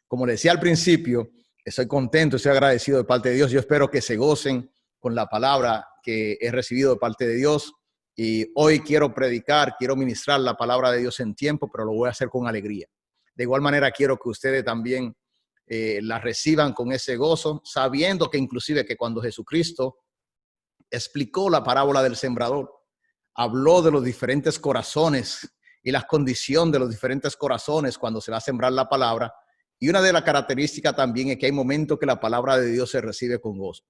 Como les decía al principio, estoy contento, estoy agradecido de parte de Dios. Yo espero que se gocen con la palabra que he recibido de parte de Dios. Y hoy quiero predicar, quiero ministrar la palabra de Dios en tiempo, pero lo voy a hacer con alegría. De igual manera quiero que ustedes también la reciban con ese gozo, sabiendo que inclusive que cuando Jesucristo explicó la parábola del sembrador, habló de los diferentes corazones y la condición de los diferentes corazones cuando se va a sembrar la palabra. Y una de las características también es que hay momentos que la palabra de Dios se recibe con gozo.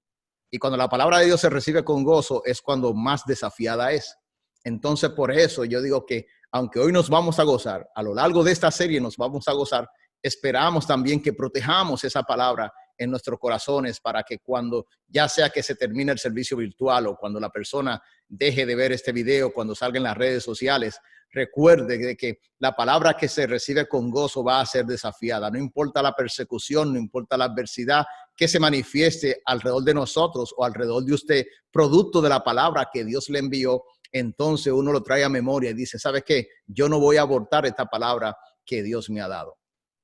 Y cuando la palabra de Dios se recibe con gozo es cuando más desafiada es. Entonces, por eso yo digo que aunque hoy nos vamos a gozar, a lo largo de esta serie nos vamos a gozar, esperamos también que protejamos esa palabra en nuestros corazones para que cuando ya sea que se termine el servicio virtual o cuando la persona deje de ver este video, cuando salga en las redes sociales, recuerde de que la palabra que se recibe con gozo va a ser desafiada. No importa la persecución, no importa la adversidad que se manifieste alrededor de nosotros o alrededor de usted, producto de la palabra que Dios le envió, entonces uno lo trae a memoria y dice, ¿sabe qué? Yo no voy a abortar esta palabra que Dios me ha dado.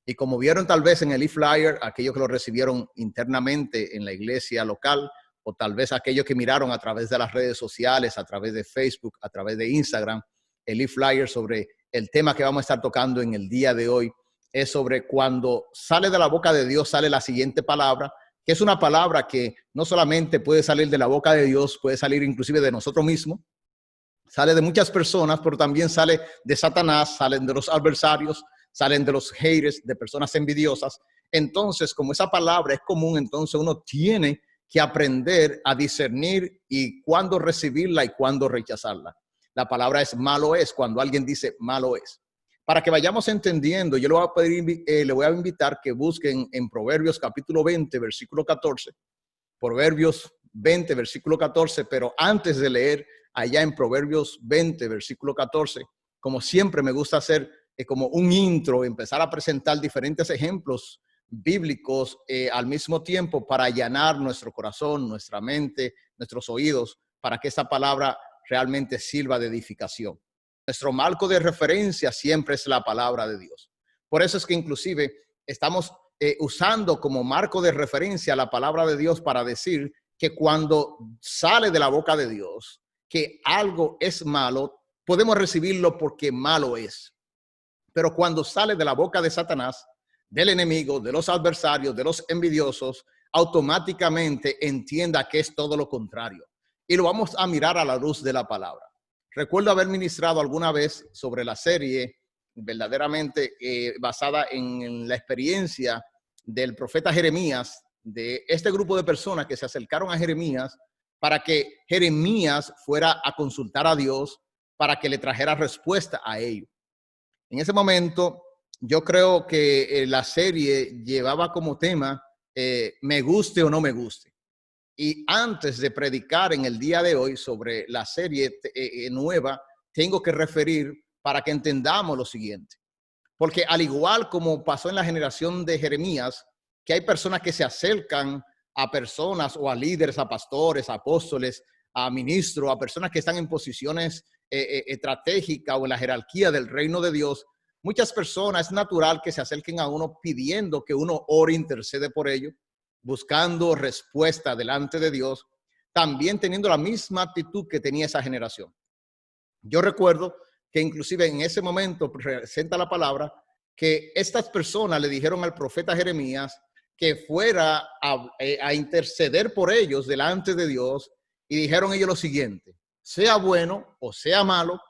Y como vieron tal vez en el e-flyer, aquellos que lo recibieron internamente en la iglesia local, o tal vez aquellos que miraron a través de las redes sociales, a través de Facebook, a través de Instagram, el e-flyer sobre el tema que vamos a estar tocando en el día de hoy es sobre cuando sale de la boca de Dios, sale la siguiente palabra, que es una palabra que no solamente puede salir de la boca de Dios, puede salir inclusive de nosotros mismos, sale de muchas personas, pero también sale de Satanás, salen de los adversarios, salen de los haters, de personas envidiosas. Entonces, como esa palabra es común, entonces uno tiene que aprender a discernir y cuándo recibirla y cuándo rechazarla. La palabra es malo es, cuando alguien dice malo es. Para que vayamos entendiendo, yo le voy a invitar que busquen en Proverbios capítulo 20, versículo 14. Proverbios 20, versículo 14, pero antes de leer allá en Proverbios 20, versículo 14, como siempre me gusta hacer como un intro, empezar a presentar diferentes ejemplos bíblicos al mismo tiempo para allanar nuestro corazón, nuestra mente, nuestros oídos, para que esa palabra realmente sirva de edificación. Nuestro marco de referencia siempre es la palabra de Dios. Por eso es que inclusive estamos usando como marco de referencia la palabra de Dios para decir que cuando sale de la boca de Dios que algo es malo, podemos recibirlo porque malo es. Pero cuando sale de la boca de Satanás, del enemigo, de los adversarios, de los envidiosos, automáticamente entienda que es todo lo contrario. Y lo vamos a mirar a la luz de la palabra. Recuerdo haber ministrado alguna vez sobre la serie verdaderamente basada en la experiencia del profeta Jeremías, de este grupo de personas que se acercaron a Jeremías para que Jeremías fuera a consultar a Dios para que le trajera respuesta a ellos. En ese momento, yo creo que la serie llevaba como tema me guste o no me guste. Y antes de predicar en el día de hoy sobre la serie nueva, tengo que referir para que entendamos lo siguiente. Porque al igual como pasó en la generación de Jeremías, que hay personas que se acercan a personas o a líderes, a pastores, a apóstoles, a ministros, a personas que están en posiciones estratégicas o en la jerarquía del reino de Dios, muchas personas es natural que se acerquen a uno pidiendo que uno ore, intercede por ellos, buscando respuesta delante de Dios, también teniendo la misma actitud que tenía esa generación. Yo recuerdo que inclusive en ese momento presenta la palabra que estas personas le dijeron al profeta Jeremías que fuera a interceder por ellos delante de Dios, y dijeron ellos lo siguiente: sea bueno o sea malo,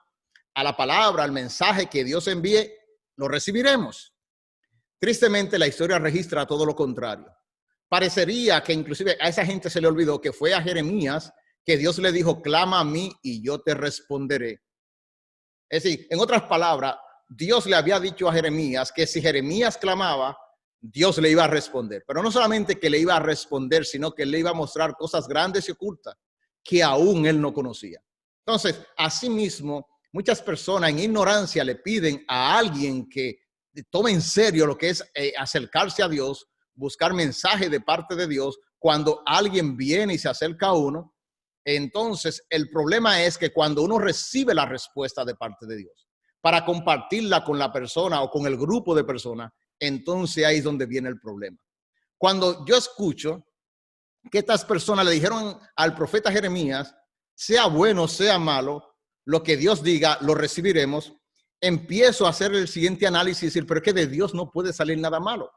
a la palabra, al mensaje que Dios envíe, lo recibiremos. Tristemente, la historia registra todo lo contrario. Parecería que inclusive a esa gente se le olvidó que fue a Jeremías que Dios le dijo, clama a mí y yo te responderé. Es decir, en otras palabras, Dios le había dicho a Jeremías que si Jeremías clamaba, Dios le iba a responder. Pero no solamente que le iba a responder, sino que le iba a mostrar cosas grandes y ocultas que aún él no conocía. Entonces, asimismo, muchas personas en ignorancia le piden a alguien que tome en serio lo que es acercarse a Dios, buscar mensaje de parte de Dios. Cuando alguien viene y se acerca a uno, entonces el problema es que cuando uno recibe la respuesta de parte de Dios para compartirla con la persona o con el grupo de personas, entonces ahí es donde viene el problema. Cuando yo escucho que estas personas le dijeron al profeta Jeremías, sea bueno, sea malo, lo que Dios diga, lo recibiremos, empiezo a hacer el siguiente análisis y decir, pero es que de Dios no puede salir nada malo.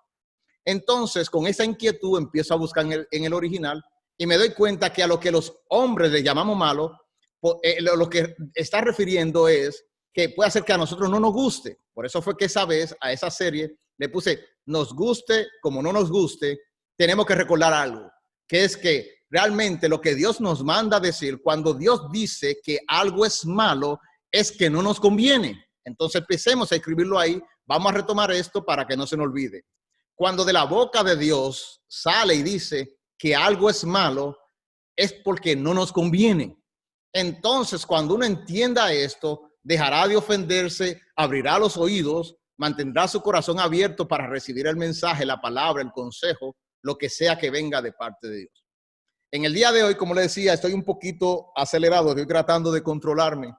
Entonces, con esa inquietud empiezo a buscar en el original y me doy cuenta que a lo que los hombres le llamamos malo, lo que está refiriendo es que puede hacer que a nosotros no nos guste. Por eso fue que esa vez a esa serie le puse, nos guste como no nos guste, tenemos que recordar algo, que es que realmente lo que Dios nos manda a decir, cuando Dios dice que algo es malo, es que no nos conviene. Entonces empecemos a escribirlo ahí. Vamos a retomar esto para que no se nos olvide. Cuando de la boca de Dios sale y dice que algo es malo, es porque no nos conviene. Entonces, cuando uno entienda esto, dejará de ofenderse, abrirá los oídos, mantendrá su corazón abierto para recibir el mensaje, la palabra, el consejo, lo que sea que venga de parte de Dios. En el día de hoy, como le decía, estoy un poquito acelerado, estoy tratando de controlarme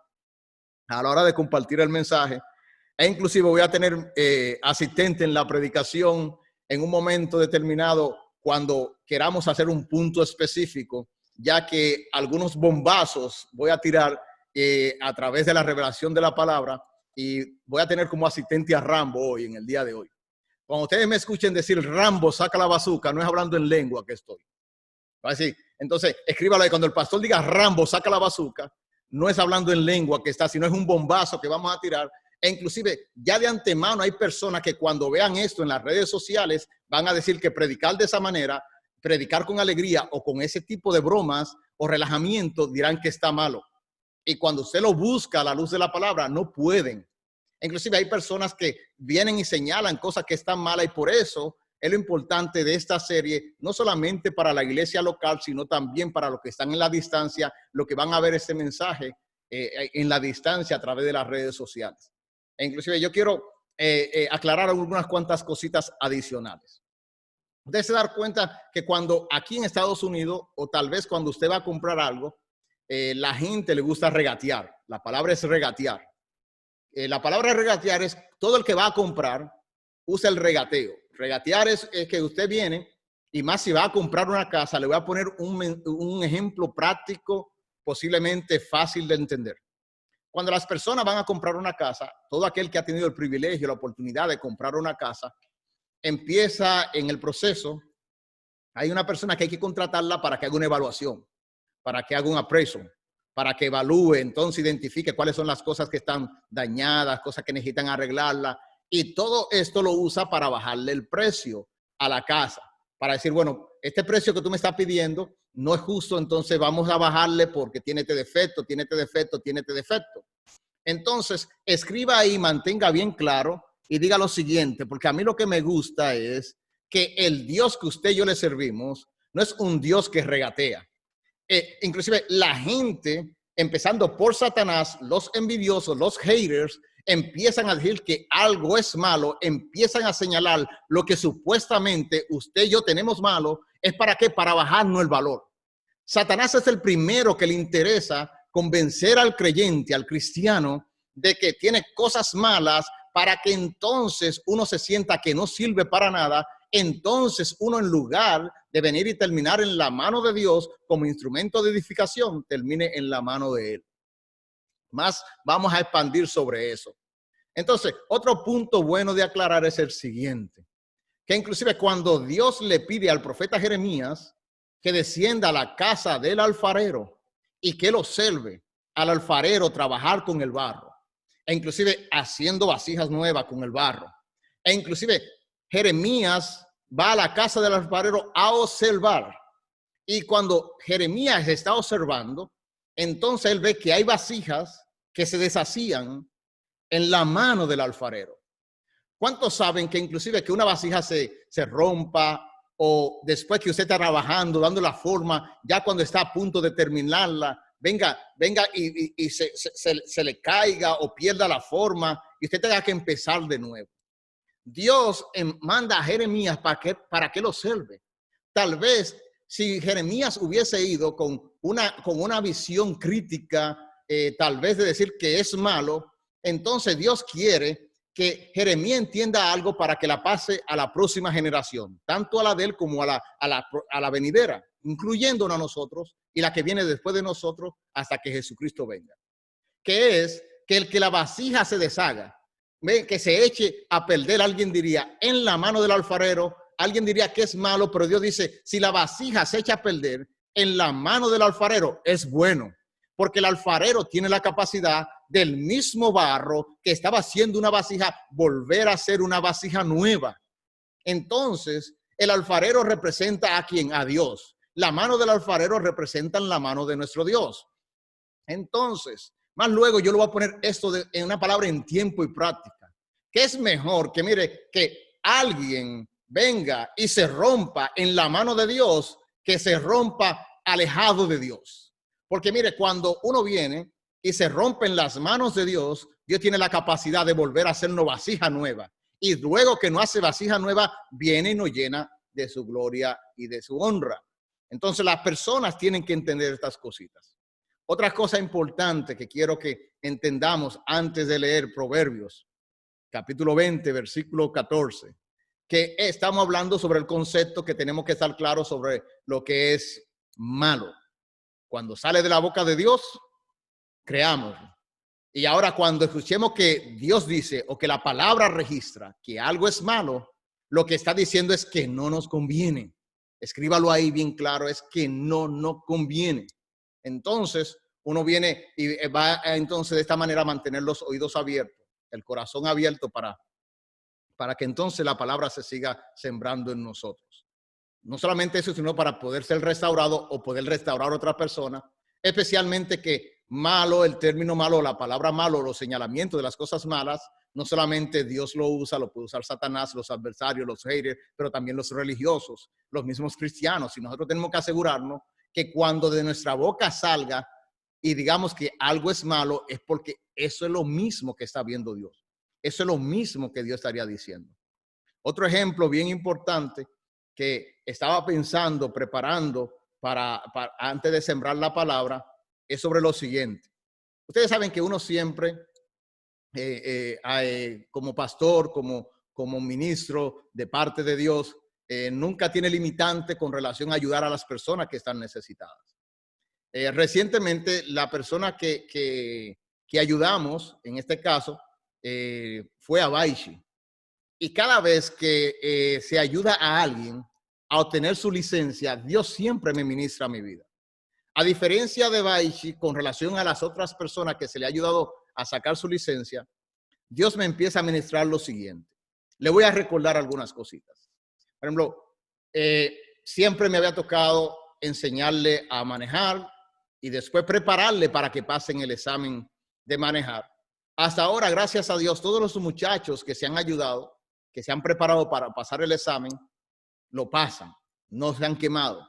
a la hora de compartir el mensaje. E inclusive voy a tener asistente en la predicación en un momento determinado cuando queramos hacer un punto específico, ya que algunos bombazos voy a tirar a través de la revelación de la palabra y voy a tener como asistente a Rambo hoy, en el día de hoy. Cuando ustedes me escuchen decir Rambo, saca la bazuca, no es hablando en lengua que estoy. Así, entonces, escríbalo ahí. Cuando el pastor diga Rambo, saca la bazuca, no es hablando en lengua que está, sino es un bombazo que vamos a tirar. E inclusive, ya de antemano hay personas que cuando vean esto en las redes sociales van a decir que predicar de esa manera, predicar con alegría o con ese tipo de bromas o relajamiento, dirán que está malo. Y cuando usted lo busca a la luz de la palabra, no pueden. Inclusive hay personas que vienen y señalan cosas que están malas y por eso es lo importante de esta serie, no solamente para la iglesia local, sino también para los que están en la distancia, los que van a ver este mensaje en la distancia a través de las redes sociales. E inclusive yo quiero aclarar algunas cuantas cositas adicionales. Usted se da cuenta que cuando aquí en Estados Unidos, o tal vez cuando usted va a comprar algo, la gente le gusta regatear. La palabra es regatear. La palabra regatear es todo el que va a comprar usa el regateo. Regatear es que usted viene y más si va a comprar una casa, le voy a poner un ejemplo práctico, posiblemente fácil de entender. Cuando las personas van a comprar una casa, todo aquel que ha tenido el privilegio, la oportunidad de comprar una casa, empieza en el proceso. Hay una persona que hay que contratarla para que haga una evaluación, para que haga un appraisal, para que evalúe, entonces identifique cuáles son las cosas que están dañadas, cosas que necesitan arreglarla. Y todo esto lo usa para bajarle el precio a la casa, para decir, bueno, este precio que tú me estás pidiendo no es justo, entonces vamos a bajarle porque tiene este defecto, tiene este defecto, tiene este defecto. Entonces, escriba ahí, mantenga bien claro y diga lo siguiente, porque a mí lo que me gusta es que el Dios que usted y yo le servimos no es un Dios que regatea. Inclusive la gente, empezando por Satanás, los envidiosos, los haters, empiezan a decir que algo es malo, empiezan a señalar lo que supuestamente usted y yo tenemos malo. ¿Es para qué? Para bajarnos el valor. Satanás es el primero que le interesa convencer al creyente, al cristiano, de que tiene cosas malas para que entonces uno se sienta que no sirve para nada. Entonces uno, en lugar de venir y terminar en la mano de Dios como instrumento de edificación, termine en la mano de Él. Más vamos a expandir sobre eso. Entonces, otro punto bueno de aclarar es el siguiente, que inclusive cuando Dios le pide al profeta Jeremías que descienda a la casa del alfarero y que lo observe al alfarero trabajar con el barro, e inclusive haciendo vasijas nuevas con el barro, e inclusive Jeremías va a la casa del alfarero a observar, y cuando Jeremías está observando, entonces él ve que hay vasijas que se deshacían en la mano del alfarero. ¿Cuántos saben que inclusive que una vasija se rompa o después que usted está trabajando, dando la forma, ya cuando está a punto de terminarla, venga y se le caiga o pierda la forma y usted tenga que empezar de nuevo? Dios manda a Jeremías para que lo observe. Tal vez si Jeremías hubiese ido con una visión crítica, tal vez de decir que es malo, entonces Dios quiere que Jeremías entienda algo para que la pase a la próxima generación, tanto a la de él como a la venidera, incluyéndonos a nosotros y la que viene después de nosotros hasta que Jesucristo venga. Que es que el que la vasija se deshaga, que se eche a perder, alguien diría, en la mano del alfarero, alguien diría que es malo, pero Dios dice, si la vasija se echa a perder en la mano del alfarero, es bueno, porque el alfarero tiene la capacidad del mismo barro que estaba haciendo una vasija, volver a ser una vasija nueva. Entonces, el alfarero representa ¿a quién? A Dios. La mano del alfarero representa la mano de nuestro Dios. Entonces, más luego yo le voy a poner esto en una palabra en tiempo y práctica. ¿Qué es mejor que mire que alguien venga y se rompa en la mano de Dios que se rompa alejado de Dios? Porque mire, cuando uno viene y se rompe en las manos de Dios, Dios tiene la capacidad de volver a hacer una vasija nueva. Y luego que no hace vasija nueva, viene y nos llena de su gloria y de su honra. Entonces las personas tienen que entender estas cositas. Otra cosa importante que quiero que entendamos antes de leer Proverbios, capítulo 20, versículo 14, que estamos hablando sobre el concepto que tenemos que estar claros sobre lo que es malo. Cuando sale de la boca de Dios, creámoslo. Y ahora cuando escuchemos que Dios dice o que la palabra registra que algo es malo, lo que está diciendo es que no nos conviene. Escríbalo ahí bien claro, es que no nos conviene. Entonces, uno viene y va entonces de esta manera a mantener los oídos abiertos, el corazón abierto para que entonces la palabra se siga sembrando en nosotros. No solamente eso, sino para poder ser restaurado o poder restaurar a otra persona, especialmente que malo, el término malo, la palabra malo, los señalamientos de las cosas malas, no solamente Dios lo usa, lo puede usar Satanás, los adversarios, los haters, pero también los religiosos, los mismos cristianos. Y nosotros tenemos que asegurarnos que cuando de nuestra boca salga y digamos que algo es malo, es porque eso es lo mismo que está viendo Dios. Eso es lo mismo que Dios estaría diciendo. Otro ejemplo bien importante que estaba pensando, preparando para antes de sembrar la palabra, es sobre lo siguiente. Ustedes saben que uno siempre, como pastor, como ministro de parte de Dios, nunca tiene limitante con relación a ayudar a las personas que están necesitadas. Recientemente, la persona que ayudamos, en este caso, fue a Baishi. Y cada vez que se ayuda a alguien a obtener su licencia, Dios siempre me ministra a mi vida. A diferencia de Baishi, con relación a las otras personas que se le ha ayudado a sacar su licencia, Dios me empieza a ministrar lo siguiente. Le voy a recordar algunas cositas. Por ejemplo, siempre me había tocado enseñarle a manejar y después prepararle para que pasen el examen de manejar. Hasta ahora, gracias a Dios, todos los muchachos que se han ayudado, que se han preparado para pasar el examen, lo pasan, no se han quemado.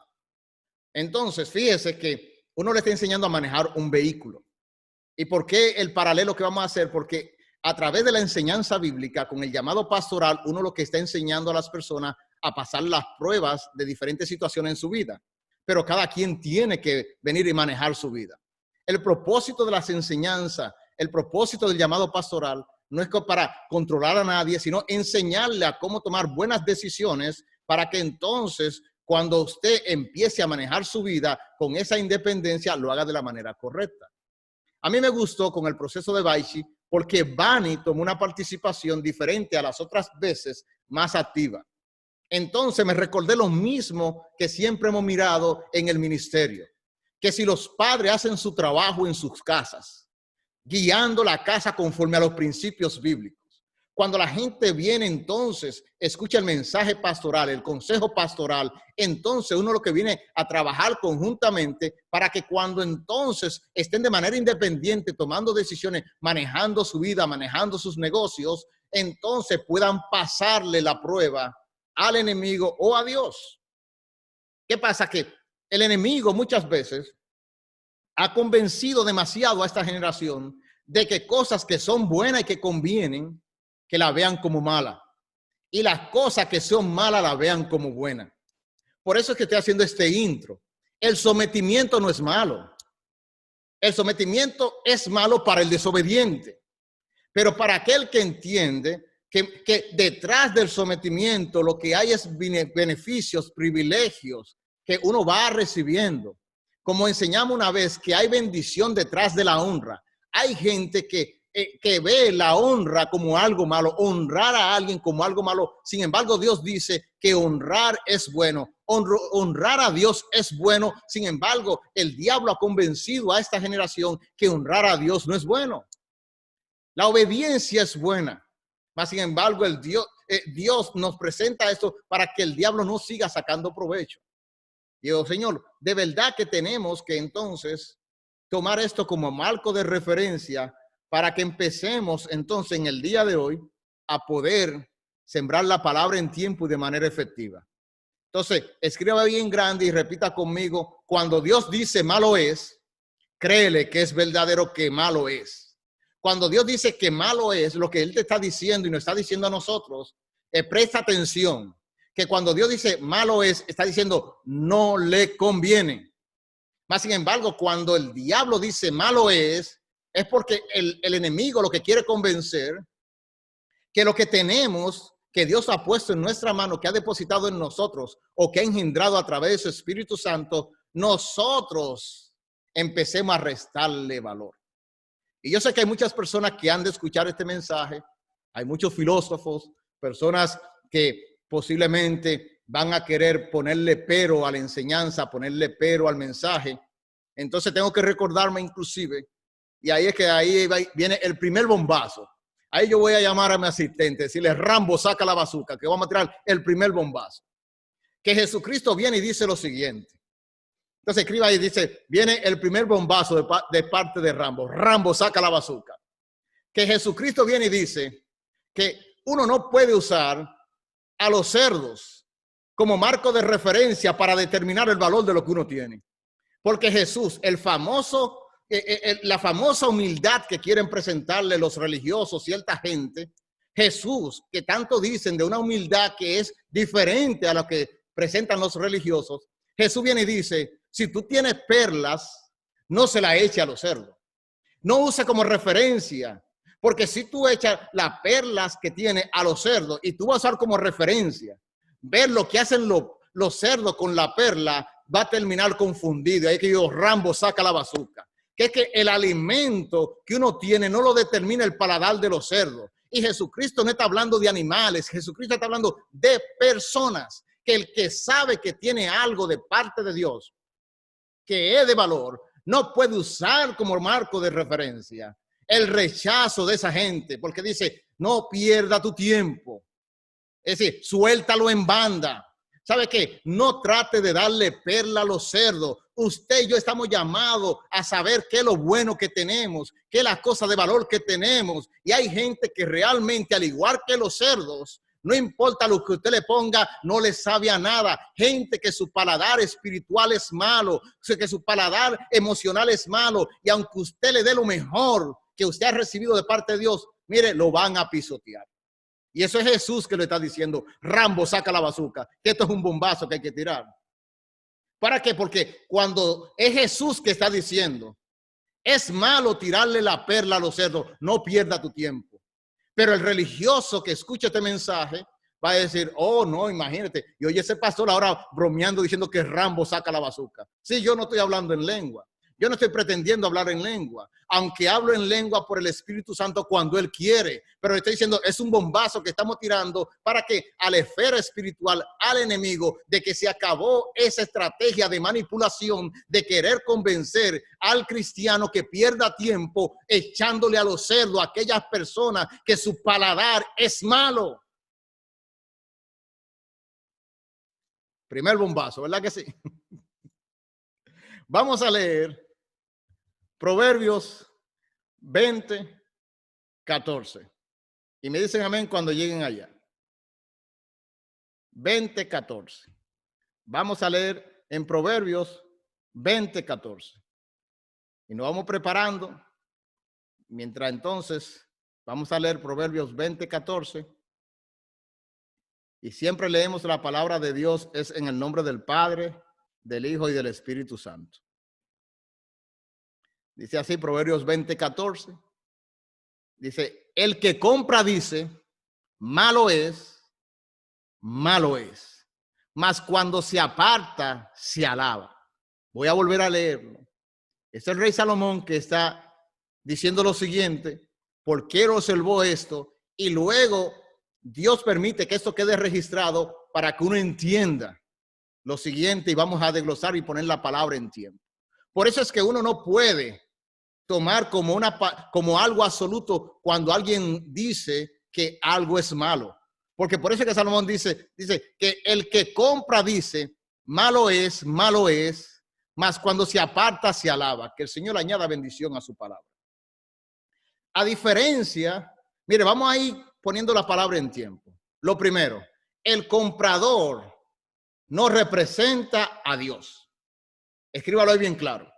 Entonces, fíjese que uno le está enseñando a manejar un vehículo. ¿Y por qué el paralelo que vamos a hacer? Porque a través de la enseñanza bíblica, con el llamado pastoral, uno lo que está enseñando a las personas a pasar las pruebas de diferentes situaciones en su vida. Pero cada quien tiene que venir y manejar su vida. El propósito de las enseñanzas, el propósito del llamado pastoral, no es para controlar a nadie, sino enseñarle a cómo tomar buenas decisiones para que entonces, cuando usted empiece a manejar su vida con esa independencia, lo haga de la manera correcta. A mí me gustó con el proceso de Baishi porque Bani tomó una participación diferente a las otras veces, más activa. Entonces me recordé lo mismo que siempre hemos mirado en el ministerio, que si los padres hacen su trabajo en sus casas, guiando la casa conforme a los principios bíblicos, cuando la gente viene entonces, escucha el mensaje pastoral, el consejo pastoral, entonces uno lo que viene a trabajar conjuntamente para que cuando entonces estén de manera independiente tomando decisiones, manejando su vida, manejando sus negocios, entonces puedan pasarle la prueba al enemigo o a Dios. ¿Qué pasa? Que el enemigo muchas veces ha convencido demasiado a esta generación de que cosas que son buenas y que convienen, que la vean como mala. Y las cosas que son malas la vean como buenas. Por eso es que estoy haciendo este intro. El sometimiento no es malo. El sometimiento es malo para el desobediente. Pero para aquel que entiende que detrás del sometimiento lo que hay es beneficios, privilegios que uno va recibiendo. Como enseñamos una vez, que hay bendición detrás de la honra. Hay gente que ve la honra como algo malo, honrar a alguien como algo malo. Sin embargo, Dios dice que honrar es bueno. Honrar a Dios es bueno. Sin embargo, el diablo ha convencido a esta generación que honrar a Dios no es bueno. La obediencia es buena. Mas, sin embargo, Dios nos presenta esto para que el diablo no siga sacando provecho. Digo, Señor, de verdad que tenemos que entonces tomar esto como marco de referencia para que empecemos entonces en el día de hoy a poder sembrar la palabra en tiempo y de manera efectiva. Entonces, escriba bien grande y repita conmigo: cuando Dios dice malo es, créele que es verdadero que malo es. Cuando Dios dice que malo es, lo que Él te está diciendo y nos está diciendo a nosotros, presta atención, que cuando Dios dice malo es, está diciendo no le conviene. Más sin embargo, cuando el diablo dice malo es porque el enemigo lo que quiere convencer que lo que tenemos, que Dios ha puesto en nuestra mano, que ha depositado en nosotros o que ha engendrado a través de su Espíritu Santo, nosotros empecemos a restarle valor. Y yo sé que hay muchas personas que han de escuchar este mensaje, hay muchos filósofos, personas que posiblemente van a querer ponerle pero a la enseñanza, ponerle pero al mensaje. Entonces tengo que recordarme inclusive, y ahí es que ahí viene el primer bombazo. Ahí yo voy a llamar a mi asistente, decirle: Rambo, saca la bazuca, que vamos a tirar el primer bombazo. Que Jesucristo viene y dice lo siguiente. Entonces escriba ahí, dice, viene el primer bombazo de parte de Rambo. Rambo, saca la bazuca. Que Jesucristo viene y dice que uno no puede usar a los cerdos como marco de referencia para determinar el valor de lo que uno tiene. Porque Jesús, la famosa humildad que quieren presentarle los religiosos, cierta gente, Jesús, que tanto dicen de una humildad que es diferente a lo que presentan los religiosos, Jesús viene y dice: si tú tienes perlas, no se la eche a los cerdos. No use como referencia, porque si tú echas las perlas que tiene a los cerdos y tú vas a usar como referencia, ver lo que hacen los cerdos con la perla, va a terminar confundido. Ahí que yo, Rambo, saca la bazuca. Que es que el alimento que uno tiene no lo determina el paladar de los cerdos. Y Jesucristo no está hablando de animales, Jesucristo está hablando de personas. Que el que sabe que tiene algo de parte de Dios, que es de valor, no puede usar como marco de referencia el rechazo de esa gente, porque dice: no pierda tu tiempo. Es decir, suéltalo en banda. ¿Sabe qué? No trate de darle perla a los cerdos. Usted y yo estamos llamados a saber qué es lo bueno que tenemos, qué es la cosa de valor que tenemos. Y hay gente que realmente, al igual que los cerdos, no importa lo que usted le ponga, no le sabe a nada. Gente que su paladar espiritual es malo, que su paladar emocional es malo. Y aunque usted le dé lo mejor que usted ha recibido de parte de Dios, mire, lo van a pisotear. Y eso es Jesús que lo está diciendo: Rambo, saca la bazuca, que esto es un bombazo que hay que tirar. ¿Para qué? Porque cuando es Jesús que está diciendo, es malo tirarle la perla a los cerdos, no pierda tu tiempo. Pero el religioso que escucha este mensaje va a decir: oh, no, imagínate. Y oye, ese pastor ahora bromeando diciendo que Rambo saca la bazuca. Sí, yo no estoy hablando en lengua. Yo no estoy pretendiendo hablar en lengua, aunque hablo en lengua por el Espíritu Santo cuando Él quiere. Pero estoy diciendo, es un bombazo que estamos tirando para que a la esfera espiritual, al enemigo, de que se acabó esa estrategia de manipulación, de querer convencer al cristiano que pierda tiempo echándole a los cerdos a aquellas personas que su paladar es malo. Primer bombazo, ¿verdad que sí? Vamos a leer Proverbios 20, 14. Y me dicen amén cuando lleguen allá. 20, 14. Vamos a leer en Proverbios 20, 14. Y nos vamos preparando. Mientras entonces, vamos a leer Proverbios 20, 14. Y siempre leemos la palabra de Dios, es en el nombre del Padre, del Hijo y del Espíritu Santo. Dice así Proverbios 20, 14. Dice: el que compra dice, malo es, mas cuando se aparta, se alaba. Voy a volver a leerlo. Es el rey Salomón que está diciendo lo siguiente, ¿por qué observó esto? Y luego Dios permite que esto quede registrado para que uno entienda lo siguiente, y vamos a desglosar y poner la palabra en tiempo. Por eso es que uno no puede tomar como algo absoluto cuando alguien dice que algo es malo. Porque por eso es que Salomón dice que el que compra dice, malo es, mas cuando se aparta se alaba. Que el Señor añada bendición a su palabra. A diferencia, mire, vamos a ir poniendo la palabra en tiempo. Lo primero, el comprador no representa a Dios. Escríbalo ahí bien claro.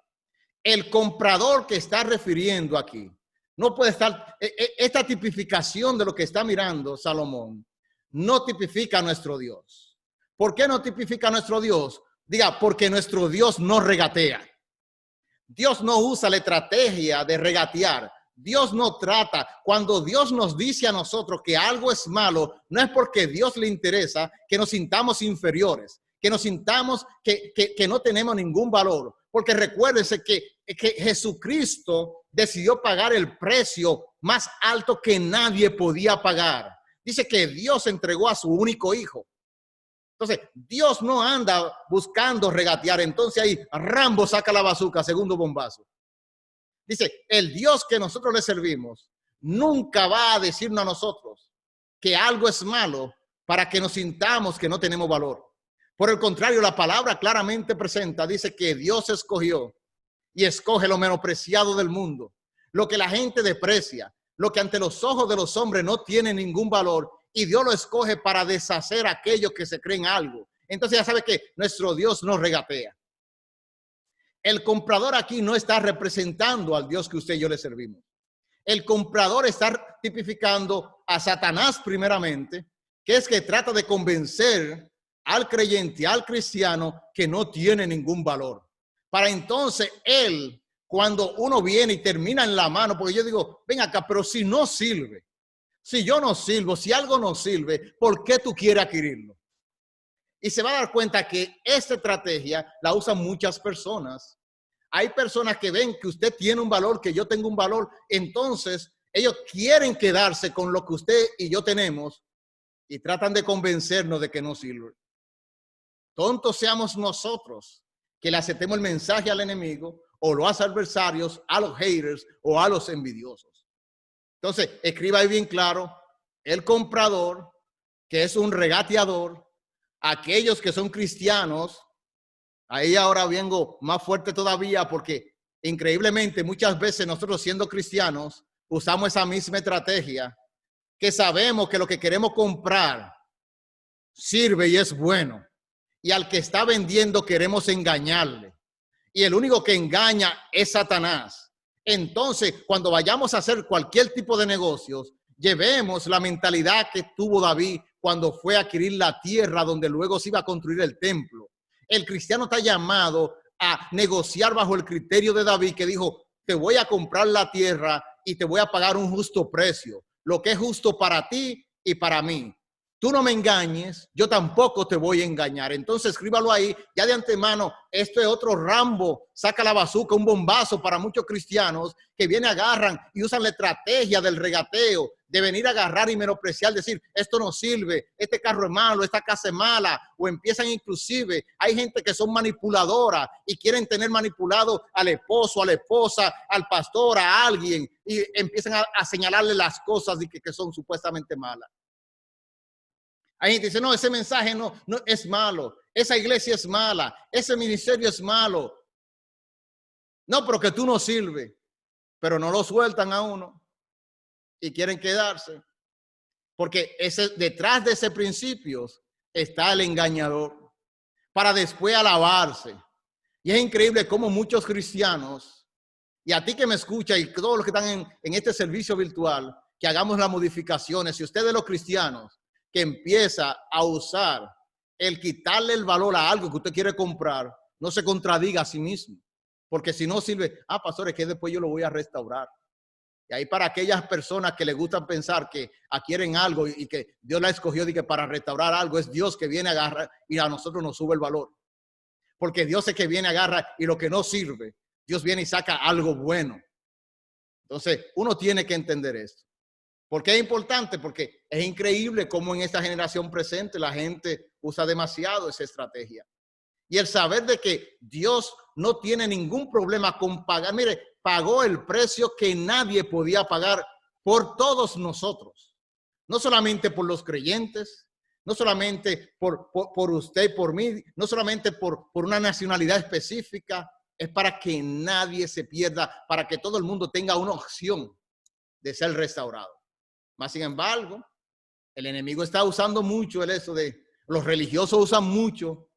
El comprador que está refiriendo aquí no puede estar, esta tipificación de lo que está mirando Salomón no tipifica a nuestro Dios. ¿Por qué no tipifica a nuestro Dios? Diga, porque nuestro Dios no regatea. Dios no usa la estrategia de regatear. Dios no trata. Cuando Dios nos dice a nosotros que algo es malo, no es porque Dios le interesa que nos sintamos inferiores, que nos sintamos que no tenemos ningún valor. Porque recuérdense que Jesucristo decidió pagar el precio más alto que nadie podía pagar. Dice que Dios entregó a su único hijo. Entonces, Dios no anda buscando regatear. Entonces ahí Rambo saca la bazuca, segundo bombazo. Dice, el Dios que nosotros le servimos nunca va a decirnos a nosotros que algo es malo para que nos sintamos que no tenemos valor. Por el contrario, la palabra claramente presenta, dice que Dios escogió y escoge lo menospreciado del mundo, lo que la gente deprecia, lo que ante los ojos de los hombres no tiene ningún valor, y Dios lo escoge para deshacer a aquellos que se creen algo. Entonces ya sabe que nuestro Dios no regatea. El comprador aquí no está representando al Dios que usted y yo le servimos. El comprador está tipificando a Satanás primeramente, que es que trata de convencer al creyente, al cristiano, que no tiene ningún valor. Para entonces él, cuando uno viene y termina en la mano, porque yo digo, ven acá, pero si no sirve, si yo no sirvo, si algo no sirve, ¿por qué tú quieres adquirirlo? Y se va a dar cuenta que esta estrategia la usan muchas personas. Hay personas que ven que usted tiene un valor, que yo tengo un valor, entonces ellos quieren quedarse con lo que usted y yo tenemos y tratan de convencernos de que no sirve. Tontos seamos nosotros que le aceptemos el mensaje al enemigo o los adversarios, a los haters o a los envidiosos. Entonces, escriba ahí bien claro, el comprador, que es un regateador, aquellos que son cristianos, ahí ahora vengo más fuerte todavía porque increíblemente muchas veces nosotros siendo cristianos usamos esa misma estrategia, que sabemos que lo que queremos comprar sirve y es bueno. Y al que está vendiendo queremos engañarle. Y el único que engaña es Satanás. Entonces, cuando vayamos a hacer cualquier tipo de negocios, llevemos la mentalidad que tuvo David cuando fue a adquirir la tierra donde luego se iba a construir el templo. El cristiano está llamado a negociar bajo el criterio de David, que dijo, te voy a comprar la tierra y te voy a pagar un justo precio, lo que es justo para ti y para mí. Tú no me engañes, yo tampoco te voy a engañar. Entonces escríbalo ahí, ya de antemano, esto es otro Rambo, saca la bazuca, un bombazo para muchos cristianos que vienen, agarran y usan la estrategia del regateo, de venir a agarrar y menospreciar, decir, esto no sirve, este carro es malo, esta casa es mala, o empiezan inclusive, hay gente que son manipuladoras y quieren tener manipulado al esposo, a la esposa, al pastor, a alguien, y empiezan a señalarle las cosas que son supuestamente malas. Hay gente que dice, no, ese mensaje no es malo, esa iglesia es mala, ese ministerio es malo. No, pero que tú no sirves, pero no lo sueltan a uno y quieren quedarse. Porque detrás de ese principio está el engañador para después alabarse. Y es increíble cómo muchos cristianos, y a ti que me escucha y todos los que están en este servicio virtual, que hagamos las modificaciones. Si usted de los cristianos que empieza a usar el quitarle el valor a algo que usted quiere comprar, no se contradiga a sí mismo. Porque si no sirve, pastor, es que después yo lo voy a restaurar. Y ahí para aquellas personas que les gustan pensar que adquieren algo y que Dios la escogió y que para restaurar algo es Dios que viene a agarrar y a nosotros nos sube el valor. Porque Dios es que viene a agarrar y lo que no sirve, Dios viene y saca algo bueno. Entonces, uno tiene que entender esto. ¿Por qué es importante? Porque es increíble cómo en esta generación presente la gente usa demasiado esa estrategia. Y el saber de que Dios no tiene ningún problema con pagar. Mire, pagó el precio que nadie podía pagar por todos nosotros. No solamente por los creyentes, no solamente por usted, por mí, no solamente por una nacionalidad específica. Es para que nadie se pierda, para que todo el mundo tenga una opción de ser restaurado. Más sin embargo, el enemigo está usando mucho eso de los religiosos usan mucho.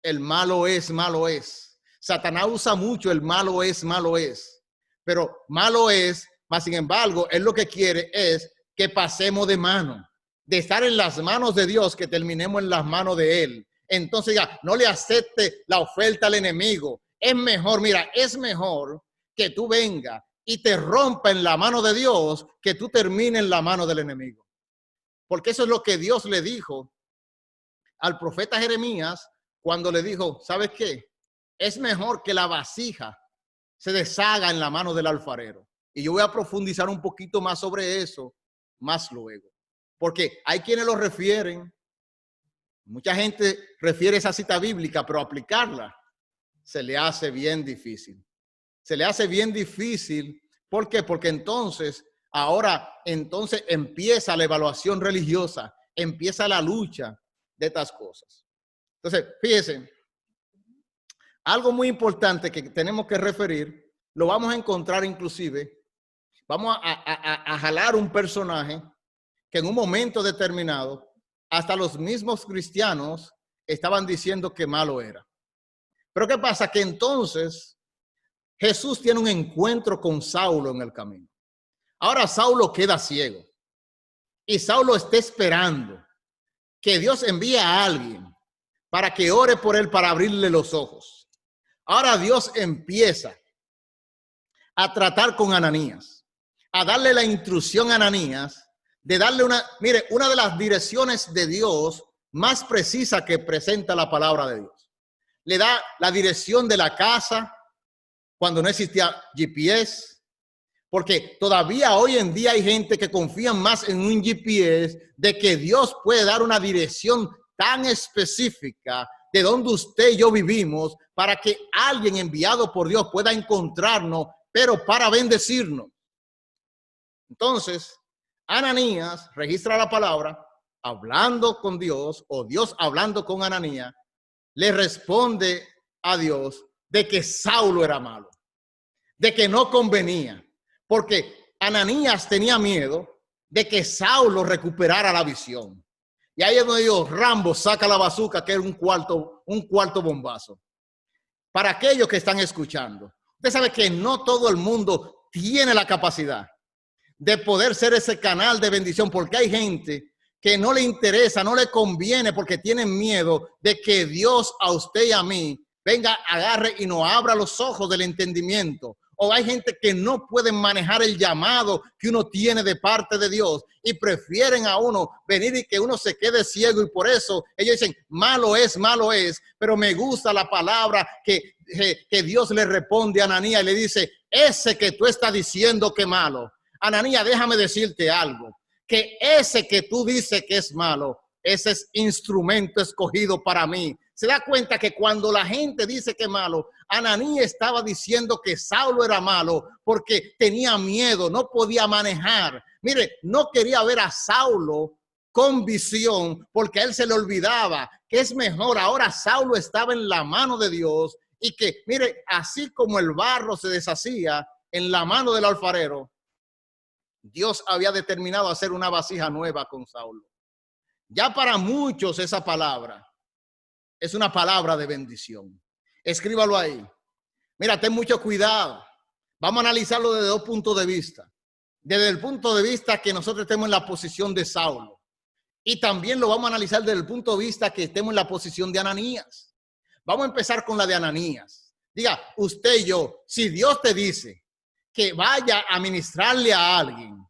El malo es, malo es. Satanás usa mucho el malo es, malo es. Pero malo es, más sin embargo, él lo que quiere es que pasemos de mano, de estar en las manos de Dios, que terminemos en las manos de él. Entonces ya, no le acepte la oferta al enemigo. Es mejor, mira, es mejor que tú vengas y te rompa en la mano de Dios que tú termines en la mano del enemigo. Porque eso es lo que Dios le dijo al profeta Jeremías cuando le dijo, ¿sabes qué? Es mejor que la vasija se deshaga en la mano del alfarero. Y yo voy a profundizar un poquito más sobre eso más luego. Porque hay quienes lo refieren. Mucha gente refiere esa cita bíblica, pero aplicarla se le hace bien difícil. Se le hace bien difícil. ¿Por qué? Porque entonces empieza la evaluación religiosa, empieza la lucha de estas cosas. Entonces, fíjense, algo muy importante que tenemos que referir, lo vamos a encontrar inclusive, vamos a jalar un personaje que en un momento determinado, hasta los mismos cristianos estaban diciendo que malo era. Pero ¿qué pasa? Que entonces Jesús tiene un encuentro con Saulo en el camino. Ahora Saulo queda ciego y Saulo está esperando que Dios envíe a alguien para que ore por él, para abrirle los ojos. Ahora Dios empieza a tratar con Ananías, a darle la instrucción a Ananías de darle una de las direcciones de Dios más precisa que presenta la palabra de Dios. Le da la dirección de la casa cuando no existía GPS, porque todavía hoy en día hay gente que confía más en un GPS de que Dios puede dar una dirección tan específica de donde usted y yo vivimos para que alguien enviado por Dios pueda encontrarnos, pero para bendecirnos. Entonces, Ananías registra la palabra hablando con Dios, o Dios hablando con Ananías, le responde a Dios de que Saulo era malo, de que no convenía, porque Ananías tenía miedo de que Saulo recuperara la visión. Y ahí es donde Dios, Rambo, saca la bazuca, que era un cuarto bombazo. Para aquellos que están escuchando, usted sabe que no todo el mundo tiene la capacidad de poder ser ese canal de bendición, porque hay gente que no le interesa, no le conviene, porque tienen miedo de que Dios a usted y a mí venga, agarre y nos abra los ojos del entendimiento. O hay gente que no pueden manejar el llamado que uno tiene de parte de Dios y prefieren a uno venir y que uno se quede ciego, y por eso ellos dicen, malo es, pero me gusta la palabra que Dios le responde a Ananías y le dice, ese que tú estás diciendo que malo, Ananías, déjame decirte algo, que ese que tú dices que es malo, ese es instrumento escogido para mí. Se da cuenta que cuando la gente dice que es malo, Ananías estaba diciendo que Saulo era malo porque tenía miedo, no podía manejar. Mire, no quería ver a Saulo con visión porque a él se le olvidaba que es mejor. Ahora Saulo estaba en la mano de Dios y que, mire, así como el barro se deshacía en la mano del alfarero, Dios había determinado hacer una vasija nueva con Saulo. Ya para muchos esa palabra es una palabra de bendición. Escríbalo ahí. Mira, ten mucho cuidado. Vamos a analizarlo desde dos puntos de vista. Desde el punto de vista que nosotros estemos en la posición de Saulo. Y también lo vamos a analizar desde el punto de vista que estemos en la posición de Ananías. Vamos a empezar con la de Ananías. Diga, usted y yo, si Dios te dice que vaya a ministrarle a alguien,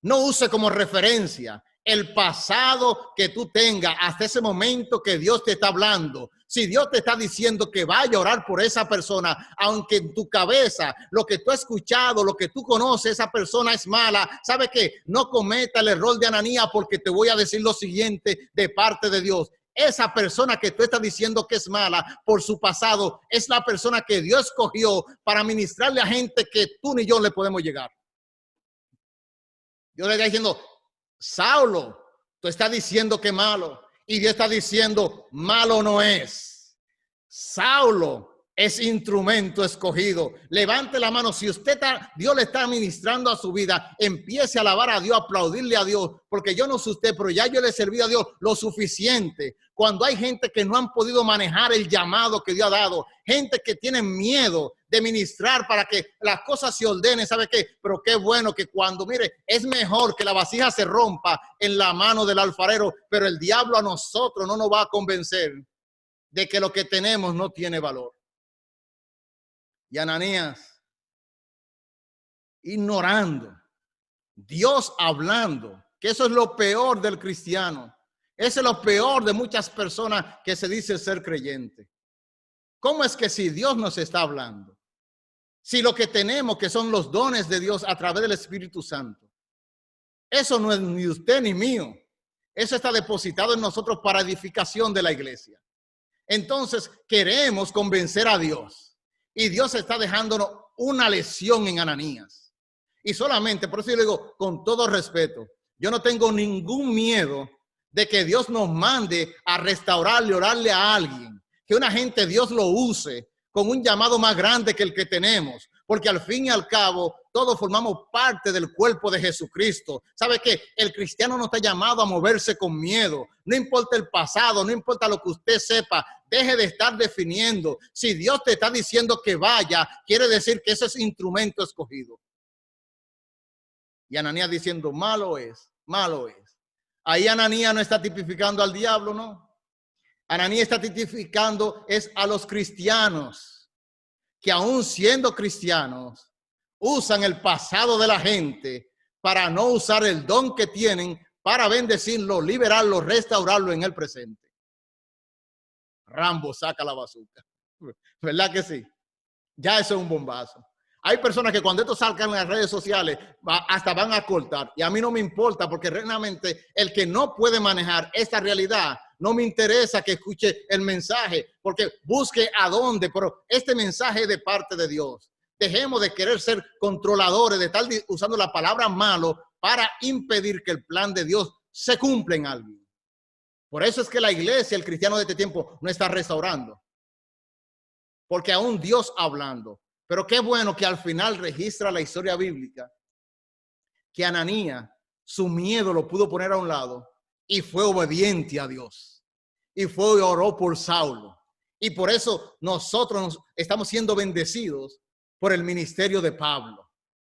no use como referencia el pasado que tú tengas hasta ese momento que Dios te está hablando. Si Dios te está diciendo que vaya a orar por esa persona, aunque en tu cabeza, lo que tú has escuchado, lo que tú conoces, esa persona es mala, ¿sabe qué? No cometa el error de Ananías, porque te voy a decir lo siguiente de parte de Dios. Esa persona que tú estás diciendo que es mala por su pasado, es la persona que Dios escogió para ministrarle a gente que tú ni yo le podemos llegar. Dios le está diciendo: Saulo, tú estás diciendo que malo, y Dios está diciendo: malo no es. Saulo es instrumento escogido. Levante la mano. Si usted está, Dios le está ministrando a su vida, empiece a alabar a Dios, a aplaudirle a Dios, porque yo no sé usted, pero ya yo le he servido a Dios lo suficiente. Cuando hay gente que no han podido manejar el llamado que Dios ha dado, gente que tiene miedo de ministrar para que las cosas se ordenen, ¿sabe qué? Pero qué bueno que cuando, mire, es mejor que la vasija se rompa en la mano del alfarero, pero el diablo a nosotros no nos va a convencer de que lo que tenemos no tiene valor. Y Ananías, ignorando, Dios hablando, que eso es lo peor del cristiano. Eso es lo peor de muchas personas que se dicen ser creyente. ¿Cómo es que si Dios nos está hablando, si lo que tenemos, que son los dones de Dios a través del Espíritu Santo, eso no es ni usted ni mío, eso está depositado en nosotros para edificación de la iglesia? Entonces queremos convencer a Dios, y Dios está dejándonos una lección en Ananías. Y solamente, por eso yo le digo con todo respeto, yo no tengo ningún miedo de que Dios nos mande a restaurarle, orarle a alguien, que una gente Dios lo use con un llamado más grande que el que tenemos, porque al fin y al cabo todos formamos parte del cuerpo de Jesucristo. ¿Sabe qué? El cristiano no está llamado a moverse con miedo. No importa el pasado, no importa lo que usted sepa, deje de estar definiendo. Si Dios te está diciendo que vaya, quiere decir que ese es instrumento escogido. Y Ananías diciendo: malo es, malo es. Ahí Ananías no está tipificando al diablo, no. Ananías está tipificando es a los cristianos, que aún siendo cristianos, usan el pasado de la gente para no usar el don que tienen para bendecirlo, liberarlo, restaurarlo en el presente. Rambo saca la bazuca. ¿Verdad que sí? Ya eso es un bombazo. Hay personas que cuando esto salga en las redes sociales hasta van a cortar. Y a mí no me importa, porque realmente el que no puede manejar esta realidad, no me interesa que escuche el mensaje, porque busque a dónde. Pero este mensaje es de parte de Dios. Dejemos de querer ser controladores, de estar usando la palabra malo para impedir que el plan de Dios se cumpla en alguien. Por eso es que la iglesia, el cristiano de este tiempo, no está restaurando. Porque aún Dios hablando. Pero qué bueno que al final registra la historia bíblica que Ananías, su miedo lo pudo poner a un lado y fue obediente a Dios. Y fue y oró por Saulo. Y por eso nosotros estamos siendo bendecidos por el ministerio de Pablo.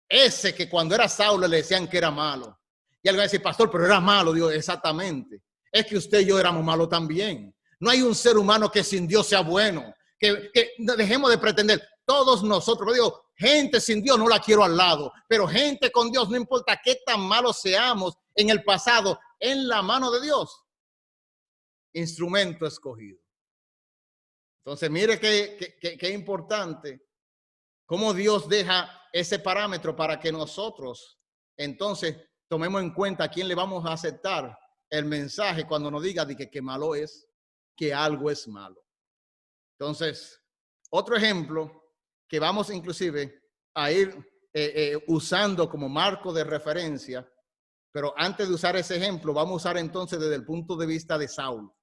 Ese que cuando era Saulo le decían que era malo. Y alguien va a decir: pastor, pero era malo. Dios, exactamente. Es que usted y yo éramos malos también. No hay un ser humano que sin Dios sea bueno. Que dejemos de pretender. Todos nosotros, digo, gente sin Dios no la quiero al lado, pero gente con Dios, no importa qué tan malos seamos en el pasado, en la mano de Dios, instrumento escogido. Entonces, mire qué importante cómo Dios deja ese parámetro para que nosotros entonces tomemos en cuenta a quién le vamos a aceptar el mensaje cuando nos diga de que malo es, que algo es malo. Entonces, otro ejemplo que vamos inclusive a ir usando como marco de referencia, pero antes de usar ese ejemplo, vamos a usar entonces desde el punto de vista de Saulo.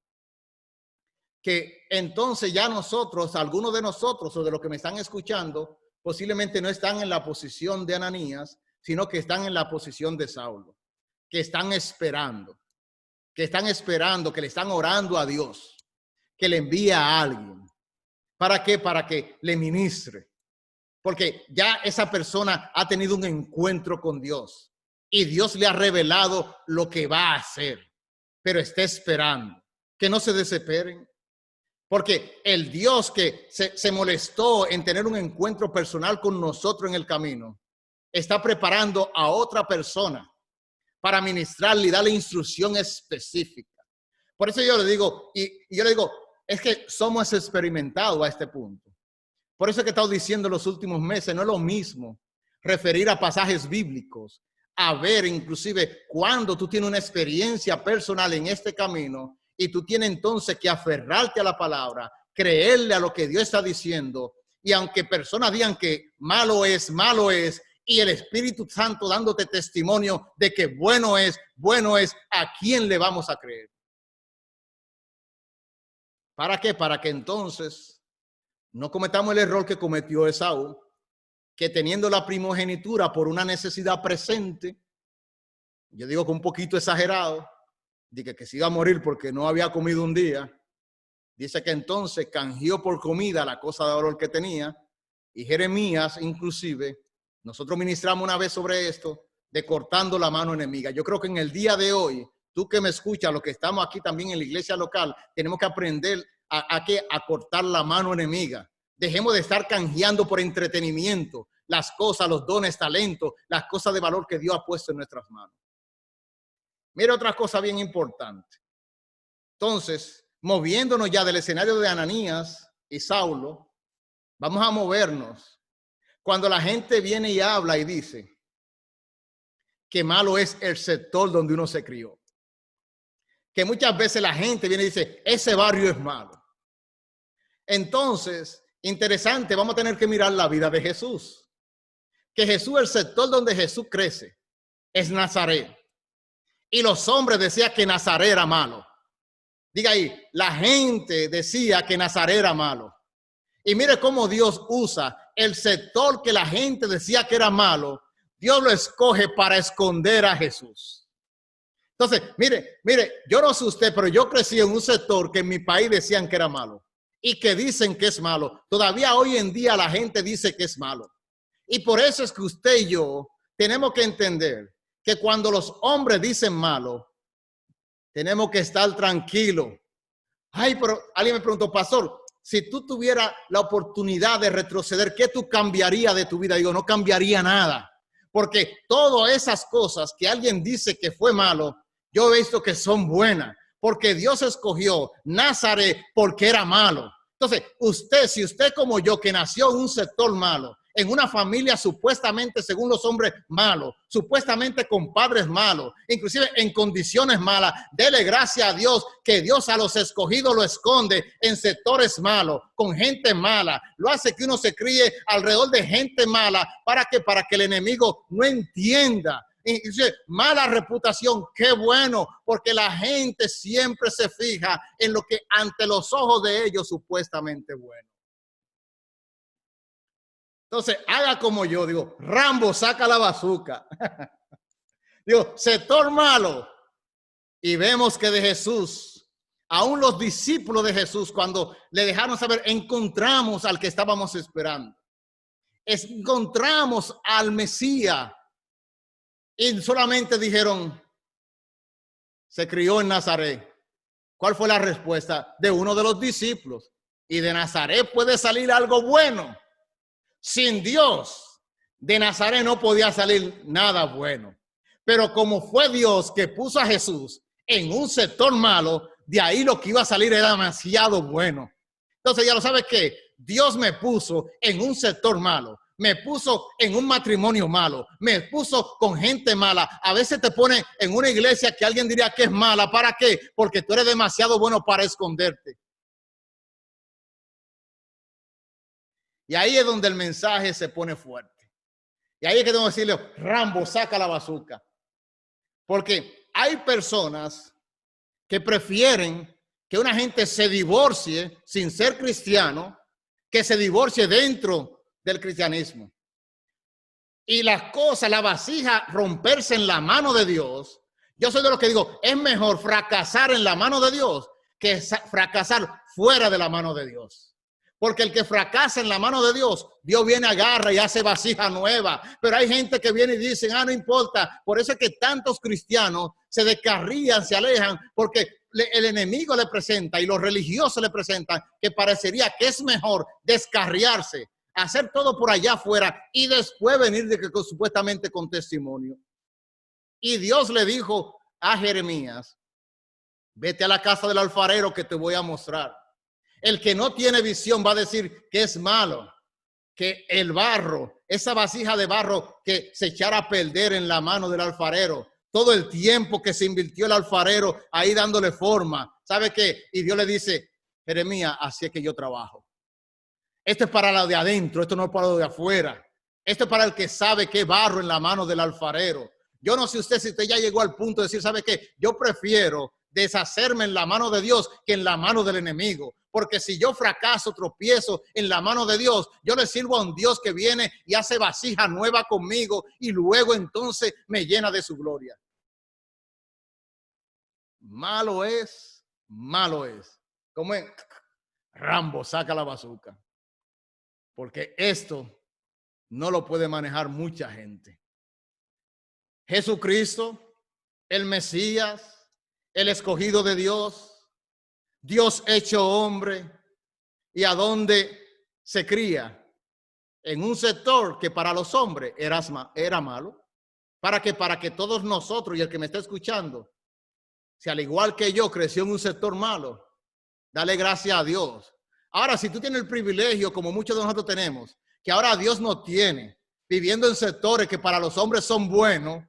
Que entonces ya nosotros, algunos de nosotros o de los que me están escuchando, posiblemente no están en la posición de Ananías, sino que están en la posición de Saulo, que están esperando, que le están orando a Dios, que le envíe a alguien. ¿Para qué? Para que le ministre. Porque ya esa persona ha tenido un encuentro con Dios y Dios le ha revelado lo que va a hacer, pero está esperando. Que no se desesperen, porque el Dios que se molestó en tener un encuentro personal con nosotros en el camino, está preparando a otra persona para ministrarle y darle instrucción específica. Por eso yo le digo, y yo le digo, es que somos experimentados a este punto. Por eso es que he estado diciendo en los últimos meses, no es lo mismo referir a pasajes bíblicos, a ver inclusive cuando tú tienes una experiencia personal en este camino y tú tienes entonces que aferrarte a la palabra, creerle a lo que Dios está diciendo, y aunque personas digan que malo es, y el Espíritu Santo dándote testimonio de que bueno es, ¿a quién le vamos a creer? ¿Para qué? Para que entonces no cometamos el error que cometió Esaú, que teniendo la primogenitura por una necesidad presente, yo digo que un poquito exagerado, de que se iba a morir porque no había comido un día, dice que entonces canjeó por comida la cosa de valor que tenía, y Jeremías inclusive, nosotros ministramos una vez sobre esto, de cortando la mano enemiga. Yo creo que en el día de hoy, tú que me escuchas, los que estamos aquí también en la iglesia local, tenemos que aprender a cortar la mano enemiga. Dejemos de estar canjeando por entretenimiento las cosas, los dones, talentos, las cosas de valor que Dios ha puesto en nuestras manos. Mira otra cosa bien importante. Entonces, moviéndonos ya del escenario de Ananías y Saulo, vamos a movernos. Cuando la gente viene y habla y dice que malo es el sector donde uno se crió. Que muchas veces la gente viene y dice, ese barrio es malo. Entonces, interesante, vamos a tener que mirar la vida de Jesús. Que Jesús, el sector donde Jesús crece, es Nazaret. Y los hombres decían que Nazaret era malo. Diga ahí, la gente decía que Nazaret era malo. Y mire cómo Dios usa el sector que la gente decía que era malo. Dios lo escoge para esconder a Jesús. Entonces, mire, yo no sé usted, pero yo crecí en un sector que en mi país decían que era malo. Y que dicen que es malo. Todavía hoy en día la gente dice que es malo. Y por eso es que usted y yo tenemos que entender que cuando los hombres dicen malo, tenemos que estar tranquilos. Ay, pero alguien me preguntó, pastor, si tú tuvieras la oportunidad de retroceder, ¿qué tú cambiarías de tu vida? Digo, no cambiaría nada. Porque todas esas cosas que alguien dice que fue malo, yo he visto que son buenas. Porque Dios escogió Nazaret porque era malo. Entonces, si usted como yo, que nació en un sector malo, en una familia supuestamente, según los hombres, malos, supuestamente con padres malos, inclusive en condiciones malas, dele gracias a Dios que Dios a los escogidos lo esconde en sectores malos, con gente mala. Lo hace que uno se críe alrededor de gente mala. ¿Para qué? Para que el enemigo no entienda. Y dice, mala reputación, qué bueno, porque la gente siempre se fija en lo que ante los ojos de ellos supuestamente bueno. Entonces, haga como yo, digo, Rambo, saca la bazuca. Digo, sector malo. Y vemos que de Jesús, aún los discípulos de Jesús, cuando le dejaron saber, encontramos al que estábamos esperando. Encontramos al Mesías. Y solamente dijeron, se crió en Nazaret. ¿Cuál fue la respuesta de uno de los discípulos? Y de Nazaret puede salir algo bueno. Sin Dios, de Nazaret no podía salir nada bueno. Pero como fue Dios que puso a Jesús en un sector malo, de ahí lo que iba a salir era demasiado bueno. Entonces ya lo sabes que Dios me puso en un sector malo. Me puso en un matrimonio malo, me puso con gente mala. A veces te pone en una iglesia que alguien diría que es mala. ¿Para qué? Porque tú eres demasiado bueno para esconderte. Y ahí es donde el mensaje se pone fuerte. Y ahí es que tengo que decirle, Rambo, saca la bazuca. Porque hay personas que prefieren que una gente se divorcie sin ser cristiano, que se divorcie dentro del cristianismo. Y las cosas, la vasija, romperse en la mano de Dios. Yo soy de los que digo, es mejor fracasar en la mano de Dios que fracasar fuera de la mano de Dios. Porque el que fracasa en la mano de Dios, Dios viene, agarra y hace vasija nueva. Pero hay gente que viene y dice, no importa. Por eso es que tantos cristianos se descarrían, se alejan, porque el enemigo le presenta y los religiosos le presentan que parecería que es mejor descarriarse hacer todo por allá afuera y después venir de que supuestamente con testimonio. Y Dios le dijo a Jeremías, vete a la casa del alfarero que te voy a mostrar. El que no tiene visión va a decir que es malo, que el barro, esa vasija de barro que se echara a perder en la mano del alfarero, todo el tiempo que se invirtió el alfarero ahí dándole forma, ¿sabe qué? Y Dios le dice, Jeremías, así es que yo trabajo. Esto es para lo de adentro, esto no es para lo de afuera. Esto es para el que sabe que barro en la mano del alfarero. Yo no sé si usted ya llegó al punto de decir, ¿sabe qué? Yo prefiero deshacerme en la mano de Dios que en la mano del enemigo. Porque si yo fracaso, tropiezo en la mano de Dios, yo le sirvo a un Dios que viene y hace vasija nueva conmigo y luego entonces me llena de su gloria. Malo es, malo es. Como es, Rambo, saca la bazuca. Porque esto no lo puede manejar mucha gente. Jesucristo, el Mesías, el escogido de Dios, Dios hecho hombre, y a dónde se cría, en un sector que para los hombres era malo, para que todos nosotros y el que me está escuchando, si al igual que yo creció en un sector malo, dale gracias a Dios. Ahora, si tú tienes el privilegio, como muchos de nosotros tenemos, que ahora Dios no tiene, viviendo en sectores que para los hombres son buenos,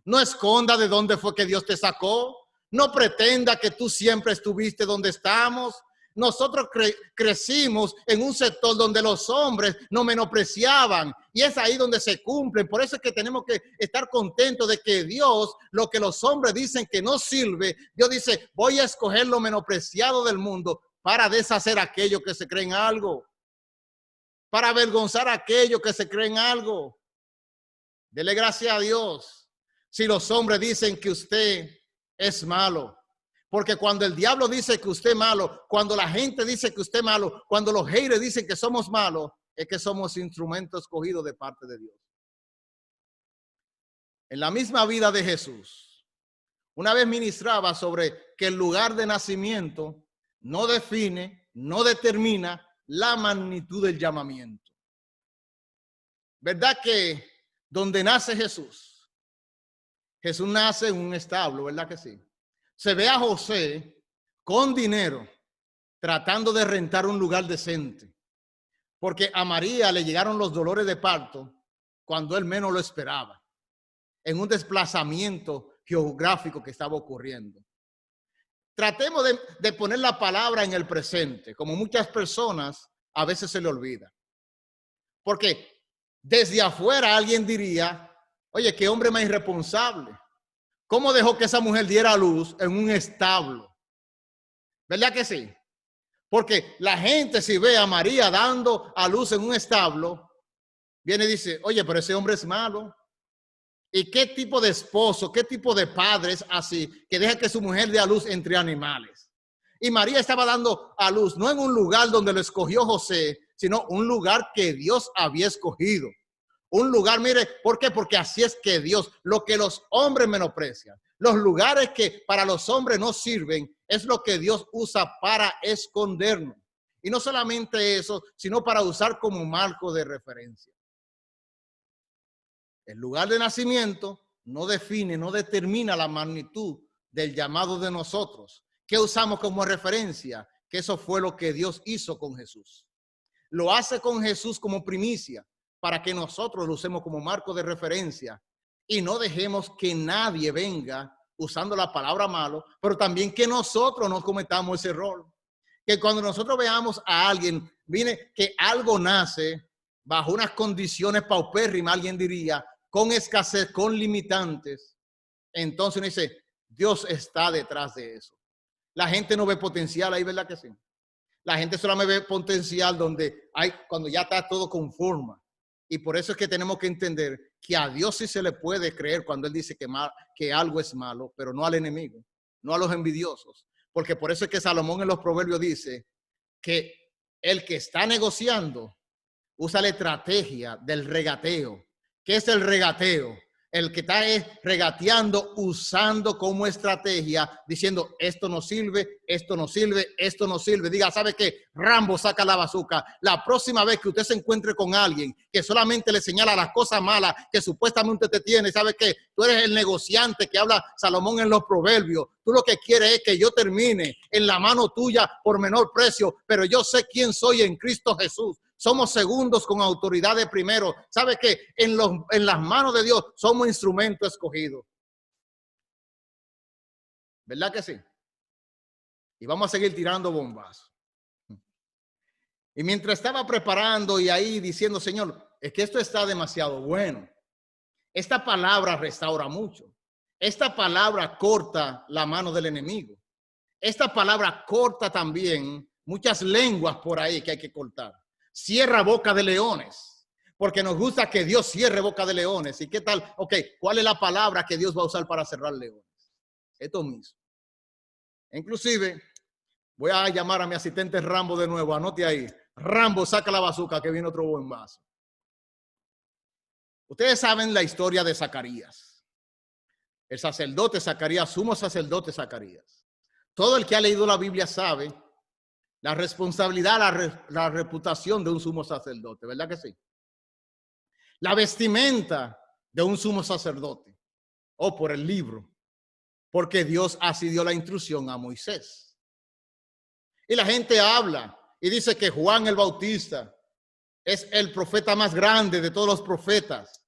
no esconda de dónde fue que Dios te sacó. No pretenda que tú siempre estuviste donde estamos. Nosotros crecimos en un sector donde los hombres nos menospreciaban y es ahí donde se cumplen. Por eso es que tenemos que estar contentos de que Dios, lo que los hombres dicen que no sirve, Dios dice, voy a escoger lo menospreciado del mundo para deshacer a aquellos que se creen algo, para avergonzar a aquellos que se creen algo. Dele gracias a Dios si los hombres dicen que usted es malo. Porque cuando el diablo dice que usted es malo, cuando la gente dice que usted es malo, cuando los haters dicen que somos malos, es que somos instrumentos escogidos de parte de Dios. En la misma vida de Jesús, una vez ministraba sobre que el lugar de nacimiento no define, no determina la magnitud del llamamiento. ¿Verdad que donde nace Jesús? Jesús nace en un establo, ¿verdad que sí? Se ve a José con dinero tratando de rentar un lugar decente, porque a María le llegaron los dolores de parto cuando él menos lo esperaba, en un desplazamiento geográfico que estaba ocurriendo. Tratemos de poner la palabra en el presente, como muchas personas a veces se le olvida. Porque desde afuera alguien diría, oye, qué hombre más irresponsable. ¿Cómo dejó que esa mujer diera a luz en un establo? ¿Verdad que sí? Porque la gente, si ve a María dando a luz en un establo, viene y dice, oye, pero ese hombre es malo. ¿Y qué tipo de esposo, qué tipo de padre es así que deja que su mujer dé a luz entre animales? Y María estaba dando a luz, no en un lugar donde lo escogió José, sino un lugar que Dios había escogido. Un lugar, mire, ¿por qué? Porque así es que Dios, lo que los hombres menosprecian, los lugares que para los hombres no sirven, es lo que Dios usa para escondernos. Y no solamente eso, sino para usar como marco de referencia. El lugar de nacimiento no define, no determina la magnitud del llamado de nosotros. ¿Qué usamos como referencia? Que eso fue lo que Dios hizo con Jesús. Lo hace con Jesús como primicia, para que nosotros lo usemos como marco de referencia y no dejemos que nadie venga usando la palabra malo, pero también que nosotros no cometamos ese error. Que cuando nosotros veamos a alguien, viene que algo nace bajo unas condiciones paupérrimas, alguien diría, con escasez, con limitantes, entonces uno dice, Dios está detrás de eso. La gente no ve potencial ahí, ¿verdad que sí? La gente solamente ve potencial donde hay, cuando ya está todo conforme. Y por eso es que tenemos que entender que a Dios sí se le puede creer cuando Él dice que algo es malo, pero no al enemigo, no a los envidiosos. Porque por eso es que Salomón en los Proverbios dice que el que está negociando usa la estrategia del regateo. ¿Qué es el regateo? El que está es regateando, usando como estrategia, diciendo esto no sirve, esto no sirve, esto no sirve. Diga, ¿sabe qué? Rambo saca la bazuca. La próxima vez que usted se encuentre con alguien que solamente le señala las cosas malas que supuestamente te tiene, ¿sabe qué? Tú eres el negociante que habla Salomón en los proverbios. Tú lo que quieres es que yo termine en la mano tuya por menor precio, pero yo sé quién soy en Cristo Jesús. Somos segundos con autoridad de primero. ¿Sabe qué? En las manos de Dios somos instrumentos escogidos. ¿Verdad que sí? Y vamos a seguir tirando bombas. Y mientras estaba preparando y ahí diciendo, Señor, es que esto está demasiado bueno. Esta palabra restaura mucho. Esta palabra corta la mano del enemigo. Esta palabra corta también muchas lenguas por ahí que hay que cortar. Cierra boca de leones, porque nos gusta que Dios cierre boca de leones. ¿Y qué tal? Ok, ¿cuál es la palabra que Dios va a usar para cerrar leones? Esto mismo. Inclusive, voy a llamar a mi asistente Rambo de nuevo. Anote ahí. Rambo, saca la bazuca que viene otro buen vaso. Ustedes saben la historia de Zacarías. El sacerdote Zacarías, sumo sacerdote Zacarías. Todo el que ha leído la Biblia sabe la responsabilidad, la reputación de un sumo sacerdote, ¿verdad que sí? La vestimenta de un sumo sacerdote, o por el libro, porque Dios así dio la instrucción a Moisés. Y la gente habla y dice que Juan el Bautista es el profeta más grande de todos los profetas.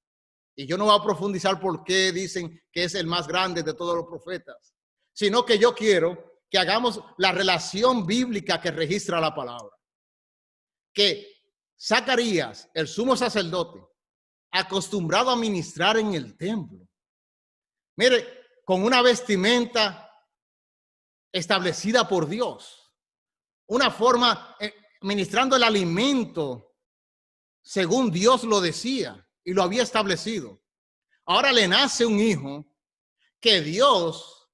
Y yo no voy a profundizar por qué dicen que es el más grande de todos los profetas, sino que yo quiero que hagamos la relación bíblica que registra la palabra. Que Zacarías, el sumo sacerdote, acostumbrado a ministrar en el templo, mire, con una vestimenta establecida por Dios, una forma, ministrando el alimento según Dios lo decía y lo había establecido. Ahora le nace un hijo que Dios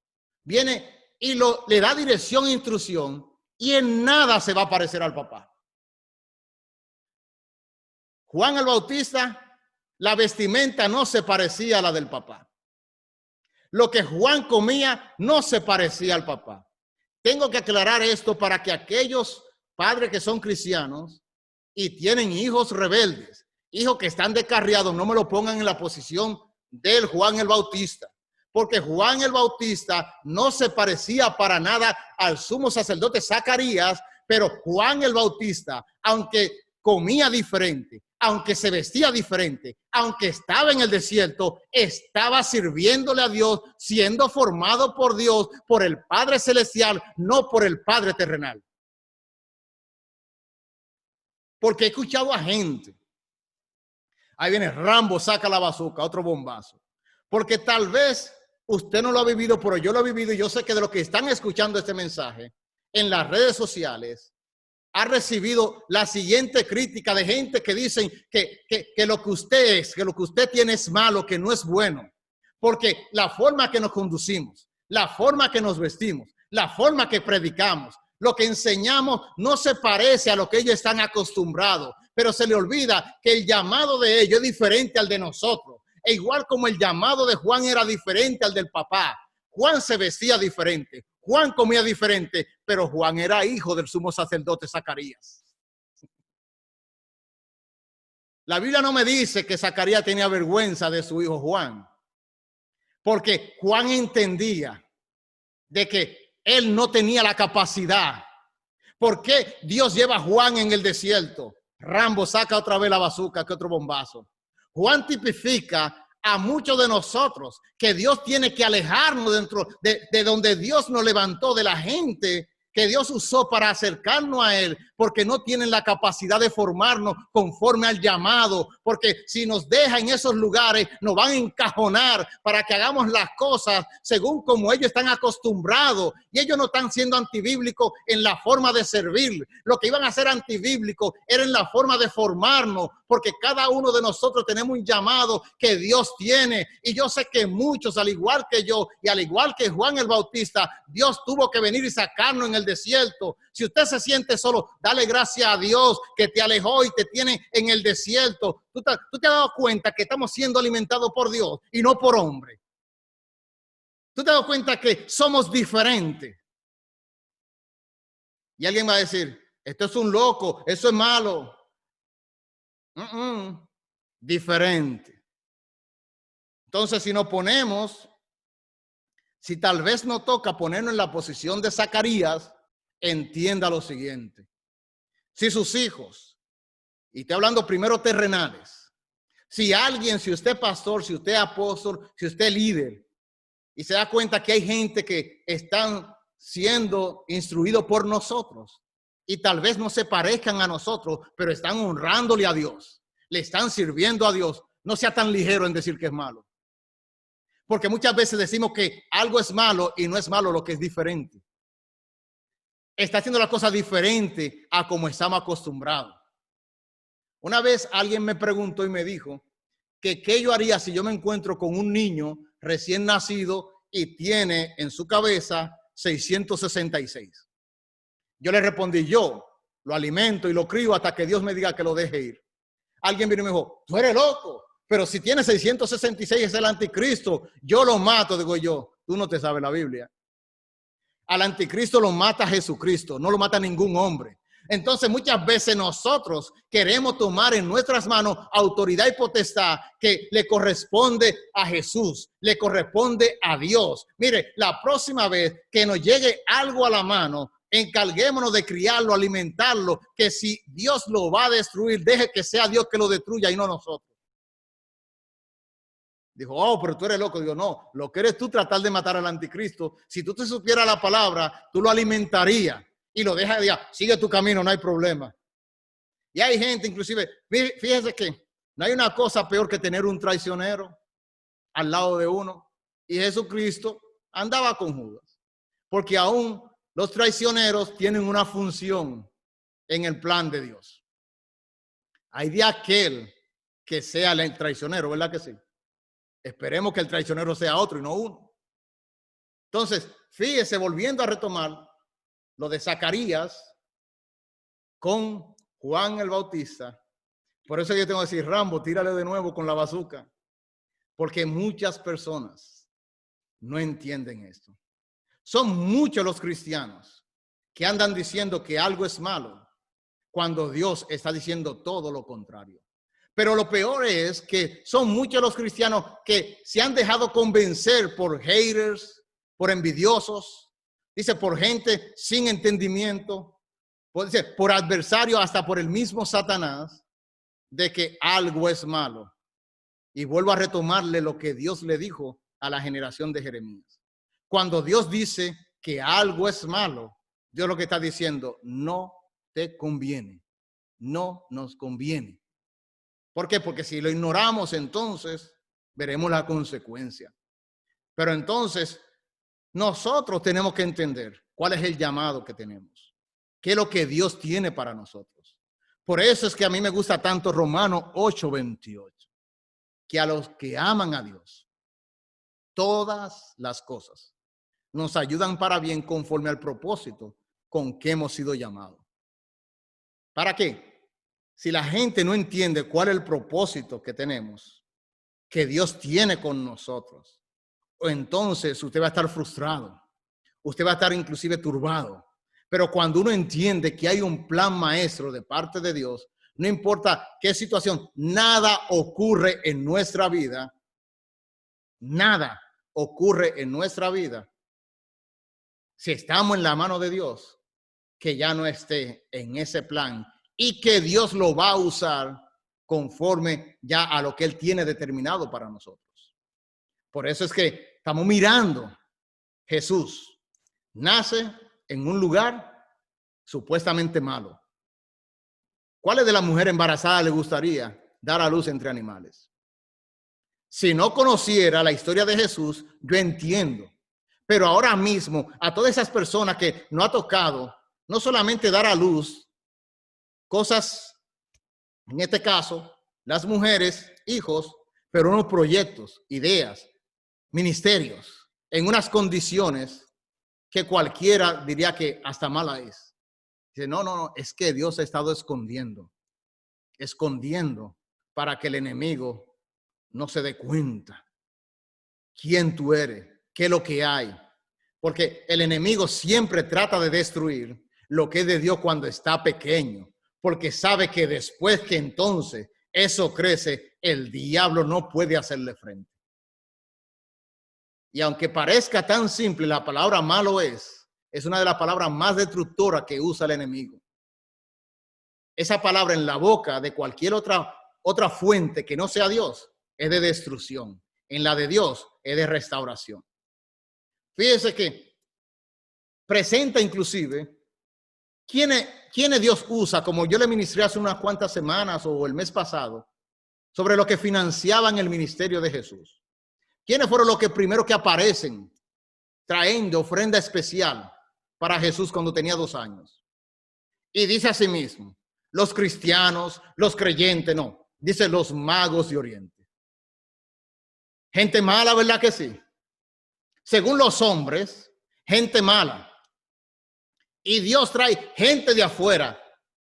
viene y le da dirección e instrucción y en nada se va a parecer al papá. Juan el Bautista, la vestimenta no se parecía a la del papá. Lo que Juan comía no se parecía al papá. Tengo que aclarar esto para que aquellos padres que son cristianos y tienen hijos rebeldes, hijos que están descarriados, no me lo pongan en la posición del Juan el Bautista. Porque Juan el Bautista no se parecía para nada al sumo sacerdote Zacarías, pero Juan el Bautista, aunque comía diferente, aunque se vestía diferente, aunque estaba en el desierto, estaba sirviéndole a Dios, siendo formado por Dios, por el Padre Celestial, no por el Padre terrenal. Porque he escuchado a gente, ahí viene Rambo, saca la bazuca, otro bombazo, porque tal vez usted no lo ha vivido, pero yo lo he vivido y yo sé que de los que están escuchando este mensaje en las redes sociales ha recibido la siguiente crítica de gente que dicen que lo que usted es, que lo que usted tiene es malo, que no es bueno. Porque la forma que nos conducimos, la forma que nos vestimos, la forma que predicamos, lo que enseñamos no se parece a lo que ellos están acostumbrados, pero se le olvida que el llamado de ellos es diferente al de nosotros. E igual como el llamado de Juan era diferente al del papá. Juan se vestía diferente, Juan comía diferente, pero Juan era hijo del sumo sacerdote Zacarías. La Biblia no me dice que Zacarías tenía vergüenza de su hijo Juan, porque Juan entendía de que él no tenía la capacidad. ¿Por qué Dios lleva a Juan en el desierto? Rambo, saca otra vez la bazuca, que otro bombazo. Juan tipifica a muchos de nosotros que Dios tiene que alejarnos dentro de donde Dios nos levantó, de la gente que Dios usó para acercarnos a Él, porque no tienen la capacidad de formarnos conforme al llamado, porque si nos deja en esos lugares, nos van a encajonar para que hagamos las cosas según como ellos están acostumbrados, y ellos no están siendo antibíblicos en la forma de servir. Lo que iban a ser antibíblicos era en la forma de formarnos, porque cada uno de nosotros tenemos un llamado que Dios tiene, y yo sé que muchos, al igual que yo, y al igual que Juan el Bautista, Dios tuvo que venir y sacarnos en el desierto. Si usted se siente solo, dale gracias a Dios que te alejó y te tiene en el desierto. ¿Tú te has dado cuenta que estamos siendo alimentados por Dios y no por hombre? ¿Tú te has dado cuenta que somos diferentes? Y alguien va a decir, esto es un loco, eso es malo. Diferente. Entonces, si nos ponemos, si tal vez nos toca ponernos en la posición de Zacarías, entienda lo siguiente. Si sus hijos, y estoy hablando primero terrenales, si alguien, si usted es pastor, si usted es apóstol, si usted es líder, y se da cuenta que hay gente que están siendo instruidos por nosotros, y tal vez no se parezcan a nosotros, pero están honrándole a Dios, le están sirviendo a Dios, no sea tan ligero en decir que es malo. Porque muchas veces decimos que algo es malo y no es malo lo que es diferente. Está haciendo la cosa diferente a como estamos acostumbrados. Una vez alguien me preguntó y me dijo que qué yo haría si yo me encuentro con un niño recién nacido y tiene en su cabeza 666. Yo le respondí, yo lo alimento y lo crío hasta que Dios me diga que lo deje ir. Alguien vino y me dijo, tú eres loco, pero si tiene 666 es el anticristo, yo lo mato. Digo yo, tú no te sabes la Biblia. Al anticristo lo mata Jesucristo, no lo mata ningún hombre. Entonces muchas veces nosotros queremos tomar en nuestras manos autoridad y potestad que le corresponde a Jesús, le corresponde a Dios. Mire, la próxima vez que nos llegue algo a la mano, encarguémonos de criarlo, alimentarlo, que si Dios lo va a destruir, deje que sea Dios que lo destruya y no nosotros. Dijo, oh, pero tú eres loco. Digo, no, lo que eres tú tratar de matar al anticristo. Si tú te supieras la palabra, tú lo alimentarías y lo dejas ya, sigue tu camino, no hay problema. Y hay gente, inclusive, fíjese que no hay una cosa peor que tener un traicionero al lado de uno. Y Jesucristo andaba con Judas, porque aún los traicioneros tienen una función en el plan de Dios. Hay de aquel que sea el traicionero, ¿verdad que sí? Esperemos que el traicionero sea otro y no uno. Entonces, fíjese, volviendo a retomar lo de Zacarías con Juan el Bautista. Por eso yo tengo que decir, Rambo, tírale de nuevo con la bazuca. Porque muchas personas no entienden esto. Son muchos los cristianos que andan diciendo que algo es malo cuando Dios está diciendo todo lo contrario. Pero lo peor es que son muchos los cristianos que se han dejado convencer por haters, por envidiosos, dice, por gente sin entendimiento, por adversarios, hasta por el mismo Satanás, de que algo es malo. Y vuelvo a retomarle lo que Dios le dijo a la generación de Jeremías. Cuando Dios dice que algo es malo, Dios lo que está diciendo, no te conviene, no nos conviene. ¿Por qué? Porque si lo ignoramos, entonces veremos la consecuencia. Pero entonces, nosotros tenemos que entender cuál es el llamado que tenemos. ¿Qué es lo que Dios tiene para nosotros? Por eso es que a mí me gusta tanto Romanos 8:28. Que a los que aman a Dios, todas las cosas nos ayudan para bien conforme al propósito con que hemos sido llamados. ¿Para qué? Si la gente no entiende cuál es el propósito que tenemos, que Dios tiene con nosotros, entonces usted va a estar frustrado, usted va a estar inclusive turbado. Pero cuando uno entiende que hay un plan maestro de parte de Dios, no importa qué situación, nada ocurre en nuestra vida, nada ocurre en nuestra vida, si estamos en la mano de Dios, que ya no esté en ese plan y que Dios lo va a usar conforme ya a lo que Él tiene determinado para nosotros. Por eso es que estamos mirando, Jesús nace en un lugar supuestamente malo. ¿Cuál de las mujeres embarazadas le gustaría dar a luz entre animales? Si no conociera la historia de Jesús, yo entiendo. Pero ahora mismo, a todas esas personas que no ha tocado, no solamente dar a luz, cosas, en este caso, las mujeres, hijos, pero unos proyectos, ideas, ministerios, en unas condiciones que cualquiera diría que hasta mala es. Dice, no, no, no, es que Dios ha estado escondiendo para que el enemigo no se dé cuenta quién tú eres, qué es lo que hay. Porque el enemigo siempre trata de destruir lo que es de Dios cuando está pequeño, porque sabe que después que entonces eso crece, el diablo no puede hacerle frente. Y aunque parezca tan simple, la palabra malo es una de las palabras más destructoras que usa el enemigo. Esa palabra en la boca de cualquier otra fuente que no sea Dios es de destrucción. En la de Dios es de restauración. Fíjese que presenta inclusive quiénes Dios usa, como yo le ministré hace unas cuantas semanas o el mes pasado, sobre lo que financiaban el ministerio de Jesús. ¿Quiénes fueron los que primero que aparecen trayendo ofrenda especial para Jesús cuando tenía 2 años? Y dice así mismo, los cristianos, los creyentes, no, dice los magos de Oriente. Gente mala, ¿verdad que sí? Según los hombres, gente mala. Y Dios trae gente de afuera,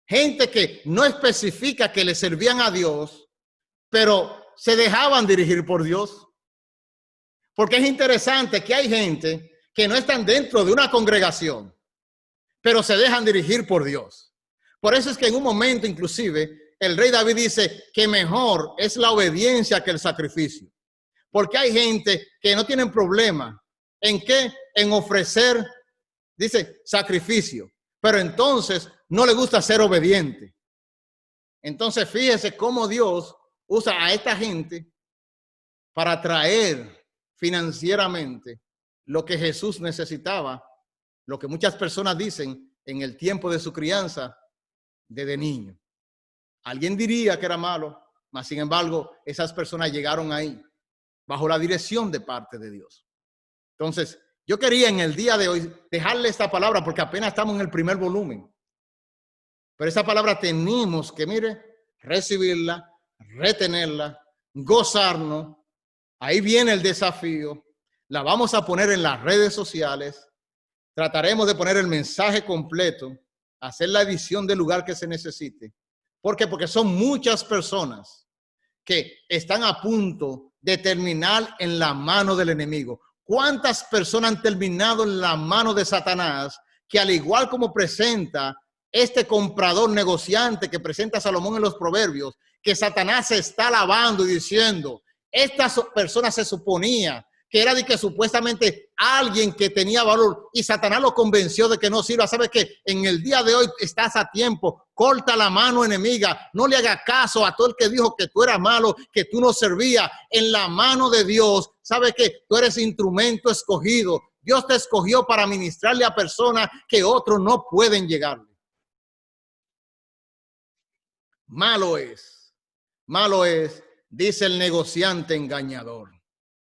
gente que no especifica que le servían a Dios, pero se dejaban dirigir por Dios. Porque es interesante que hay gente que no están dentro de una congregación, pero se dejan dirigir por Dios. Por eso es que en un momento inclusive el rey David dice que mejor es la obediencia que el sacrificio. Porque hay gente que no tienen problema. ¿En qué? En ofrecer, dice, sacrificio. Pero entonces no le gusta ser obediente. Entonces fíjese cómo Dios usa a esta gente para traer financieramente lo que Jesús necesitaba, lo que muchas personas dicen en el tiempo de su crianza desde niño. Alguien diría que era malo, mas sin embargo esas personas llegaron ahí bajo la dirección de parte de Dios. Entonces, yo quería en el día de hoy dejarle esta palabra porque apenas estamos en el primer volumen. Pero esa palabra tenemos que, mire, recibirla, retenerla, gozarnos. Ahí viene el desafío. La vamos a poner en las redes sociales. Trataremos de poner el mensaje completo, hacer la edición del lugar que se necesite. ¿Por qué? Porque son muchas personas que están a punto de terminar en la mano del enemigo. ¿Cuántas personas han terminado en la mano de Satanás que al igual como presenta este comprador negociante que presenta Salomón en los Proverbios, que Satanás se está alabando y diciendo, estas personas se suponía que era de que supuestamente alguien que tenía valor y Satanás lo convenció de que no sirva? ¿Sabe qué? En el día de hoy estás a tiempo. Corta la mano enemiga. No le haga caso a todo el que dijo que tú eras malo, que tú no servías. En la mano de Dios, ¿sabe qué? Tú eres instrumento escogido. Dios te escogió para ministrarle a personas que otros no pueden llegarle. Malo es, dice el negociante engañador.